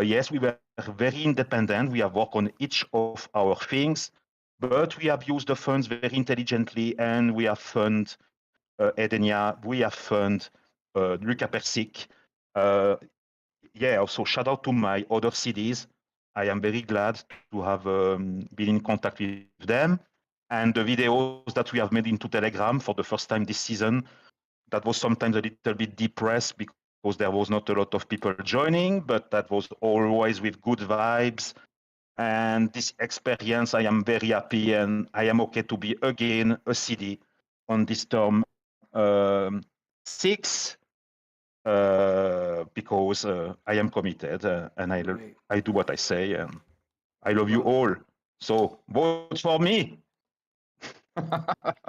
Yes, we were very independent. We have worked on each of our things, but we have used the funds very intelligently, and we have funded Edenia, we have funded Luca Persic. Also shout out to my other CDs. I am very glad to have been in contact with them. And the videos that we have made into Telegram for the first time this season, that was sometimes a little bit depressed because there was not a lot of people joining, but that was always with good vibes. And this experience, I am very happy, and I am okay to be again a CD on this term 6 because I am committed and I do what I say, and I love you all. So vote for me.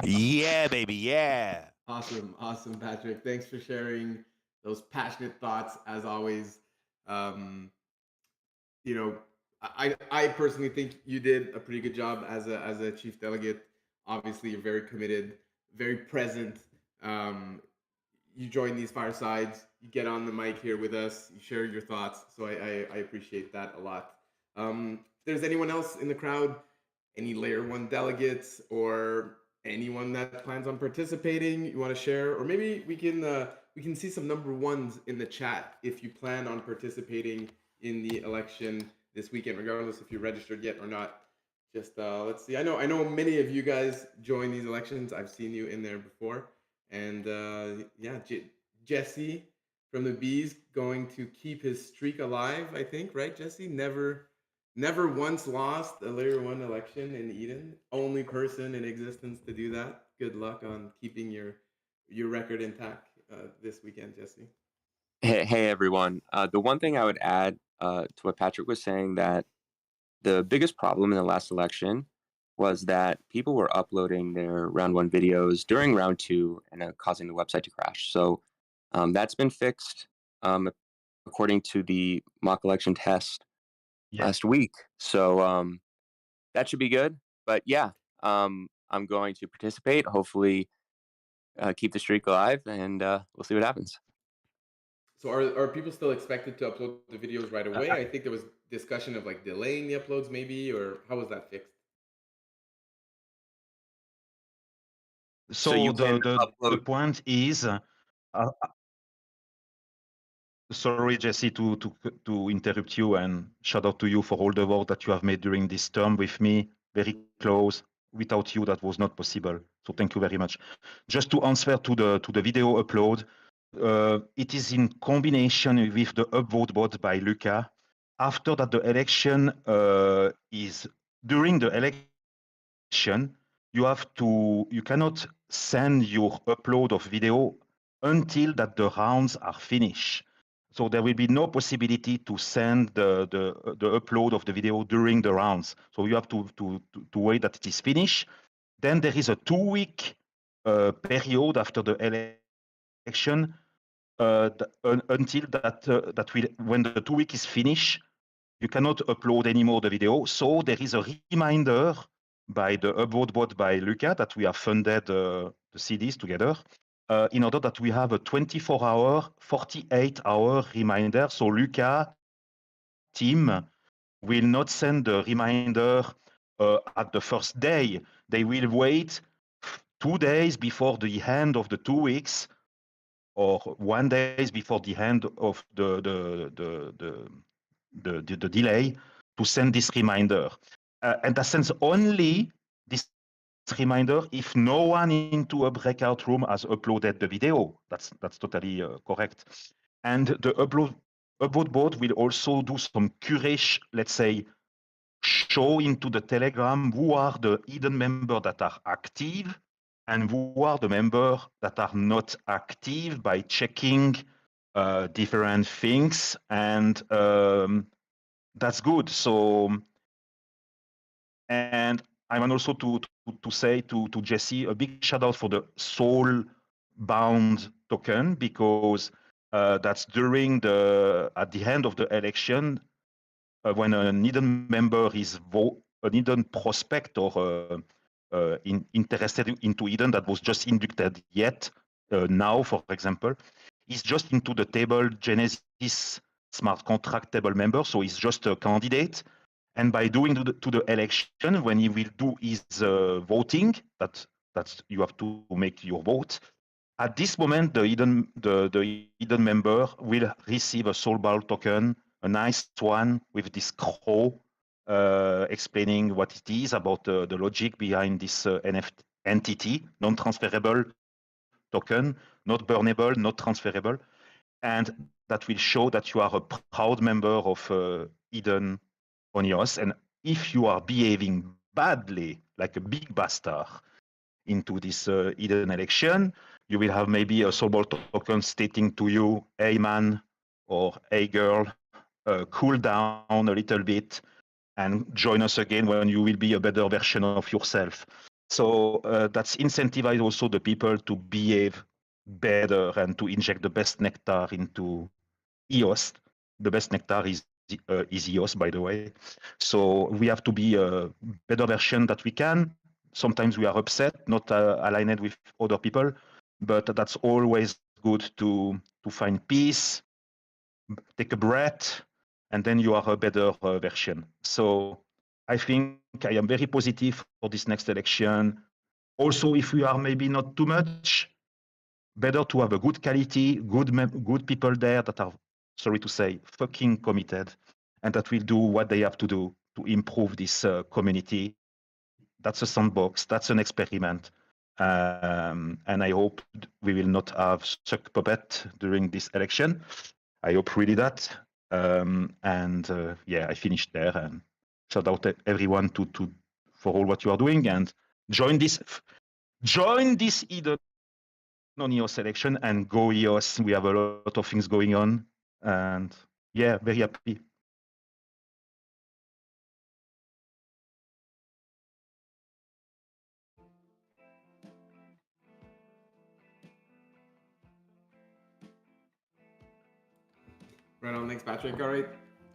Yeah, baby, yeah. Awesome, Patrick. Thanks for sharing those passionate thoughts as always. I personally think you did a pretty good job as a chief delegate. Obviously, you're very committed, very present. You join these firesides, you get on the mic here with us, you share your thoughts. So I appreciate that a lot. If there's anyone else in the crowd, any layer 1 delegates or anyone that plans on participating you want to share, or maybe we can see some number 1s in the chat if you plan on participating in the election this weekend, regardless if you registered yet or not. Just let's see. I know many of you guys join these elections. I've seen you in there before. And Jesse from the Bees going to keep his streak alive, I think, right, Jesse? Never once lost a layer 1 election in Eden. Only person in existence to do that. Good luck on keeping your record intact this weekend, Jesse. Hey everyone. The one thing I would add to what Patrick was saying, that the biggest problem in the last election was that people were uploading their round 1 videos during round 2 and causing the website to crash. So that's been fixed according to the mock election test last week. So that should be good. But yeah, I'm going to participate, hopefully keep the streak alive, and we'll see what happens. So are people still expected to upload the videos right away? I think there was discussion of like delaying the uploads maybe, or how was that fixed? So the point is, sorry, Jesse, to interrupt you, and shout out to you for all the work that you have made during this term with me, very close. Without you, that was not possible. So thank you very much. Just to answer to the video upload, it is in combination with the UpVote bot by Luca. After that, the election is during the election. You cannot send your upload of video until that the rounds are finished. So there will be no possibility to send the upload of the video during the rounds. So you have to wait that it is finished. Then there is a 2-week period after the election until when the 2 week is finished, you cannot upload anymore the video. So there is a reminder by the UpVote bot by Luca that we have funded the CDs together in order that we have a 24-hour, 48-hour reminder. So Luca team will not send the reminder at the first day. They will wait 2 days before the end of the 2 weeks, or 1 day before the end of the delay, to send this reminder. And that sends only this reminder if no one into a breakout room has uploaded the video. That's totally correct. And the upvote bot will also do some curation, let's say, show into the Telegram who are the hidden members that are active and who are the members that are not active by checking different things. And that's good. So, and I want also to say to Jesse, a big shout out for the soul bound token because that's during at the end of the election when an EOS member is an EOS prospect or interested into EOS that was just inducted yet now, for example, is just into the table Genesis smart contract table member, so he's just a candidate. And by doing to the election, when he will do his voting, that's you have to make your vote. At this moment, the EOS member will receive a soul ball token, a nice one with this crow explaining what it is about the logic behind this NFT entity, non-transferable token, not burnable, not transferable, and that will show that you are a proud member of EOS on EOS. And if you are behaving badly, like a big bastard, into this EOS election, you will have maybe a soul ball token stating to you, hey man, or hey girl, cool down a little bit and join us again when you will be a better version of yourself. So that's incentivize also the people to behave better and to inject the best nectar into EOS. The best nectar is EOS, by the way. So we have to be a better version that we can. Sometimes we are upset, not aligned with other people, but that's always good to find peace, take a breath, and then you are a better version. So I think I am very positive for this next election. Also, if we are maybe not too much, better to have a good quality, good people there that are, sorry to say, fucking committed, and that will do what they have to do to improve this community. That's a sandbox, that's an experiment. And I hope we will not have suck puppet during this election. I hope really that. Yeah, I finished there, and shout out to everyone for all what you are doing, and join this EOS non-EOS election and go EOS. We have a lot of things going on, and yeah, very happy. Right on, thanks, Patrick. All right,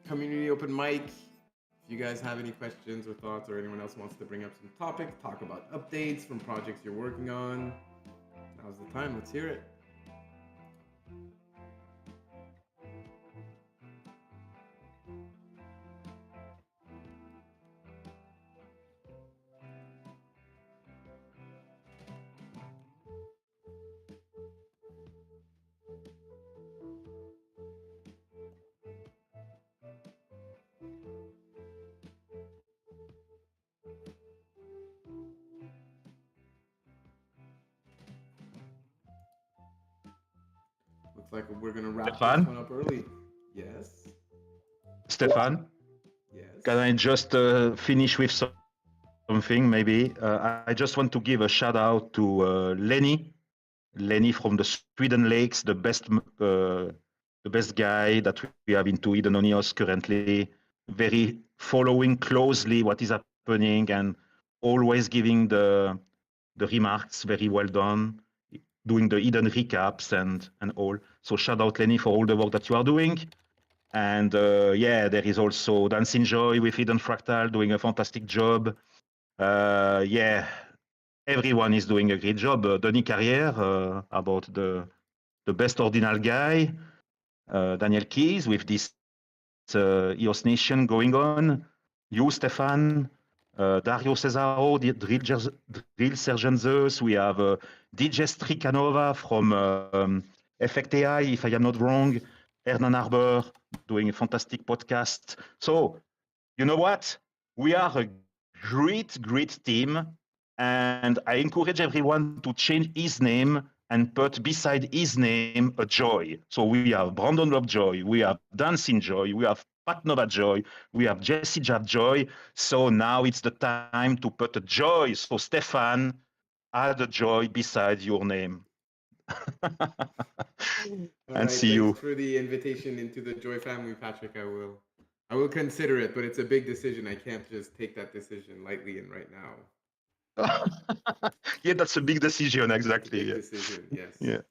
community open mic. If you guys have any questions or thoughts, or anyone else wants to bring up some topics, talk about updates from projects you're working on, now's the time. Let's hear it. Looks like we're gonna wrap Stephane? this one up early. Yes. Stephane? Yes. Can I just finish with something, maybe? I just want to give a shout out to Lenny from the Sweden Lakes, the best guy that we have into EOS on EOS currently. Very following closely what is happening and always giving the remarks very well done, doing the EOS recaps and all. So shout out Lenny for all the work that you are doing. And yeah, there is also Dancing Joy with EOS Fractal doing a fantastic job. Yeah, everyone is doing a great job. Denis Carrière about the best ordinal guy. Daniel Keys with this EOS Nation going on. You, Stephane. Dario Cesaro, Drill Sergeant Zeus. We have DJ Strikanova from Effect AI, if I am not wrong. Hernan Arbor doing a fantastic podcast. So, you know what? We are a great, great team. And I encourage everyone to change his name and put beside his name a joy. So we have Brandon Love Joy, we have Dancing Joy, we have Pat Nova Joy, we have Jesse Jab Joy. So now it's the time to put a joy. So Stephane, add a joy beside your name. And see you. Thanks for the invitation into the Joy family, Patrick. I will consider it, but it's a big decision. I can't just take that decision lightly and right now. Yeah, that's a big decision, exactly. Big Yeah. decision, yes. Yeah.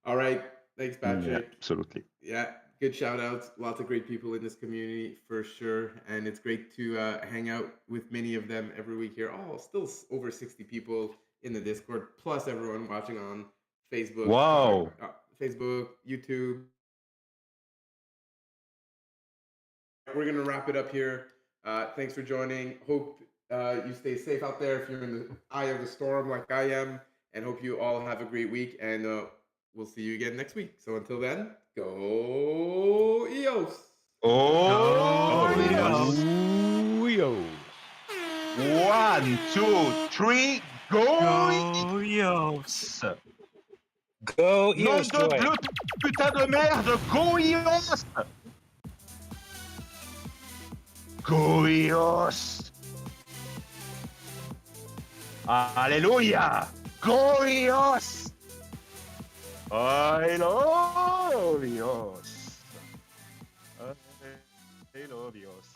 All right. Thanks, Patrick. Yeah, absolutely. Yeah, good shout outs. Lots of great people in this community for sure. And it's great to hang out with many of them every week here. Oh, still over 60 people in the Discord, plus everyone watching on Facebook. Wow. Facebook, YouTube. We're going to wrap it up here. Thanks for joining. Hope you stay safe out there if you're in the eye of the storm like I am. And hope you all have a great week. And we'll see you again next week. So until then, go EOS. Oh, Yo. 1, 2, 3, go EOS. Nom Go EOS de Joy. bleu, putain de merde, go EOS. Go EOS. Alléluia. Go EOS. I love EOS. I love EOS.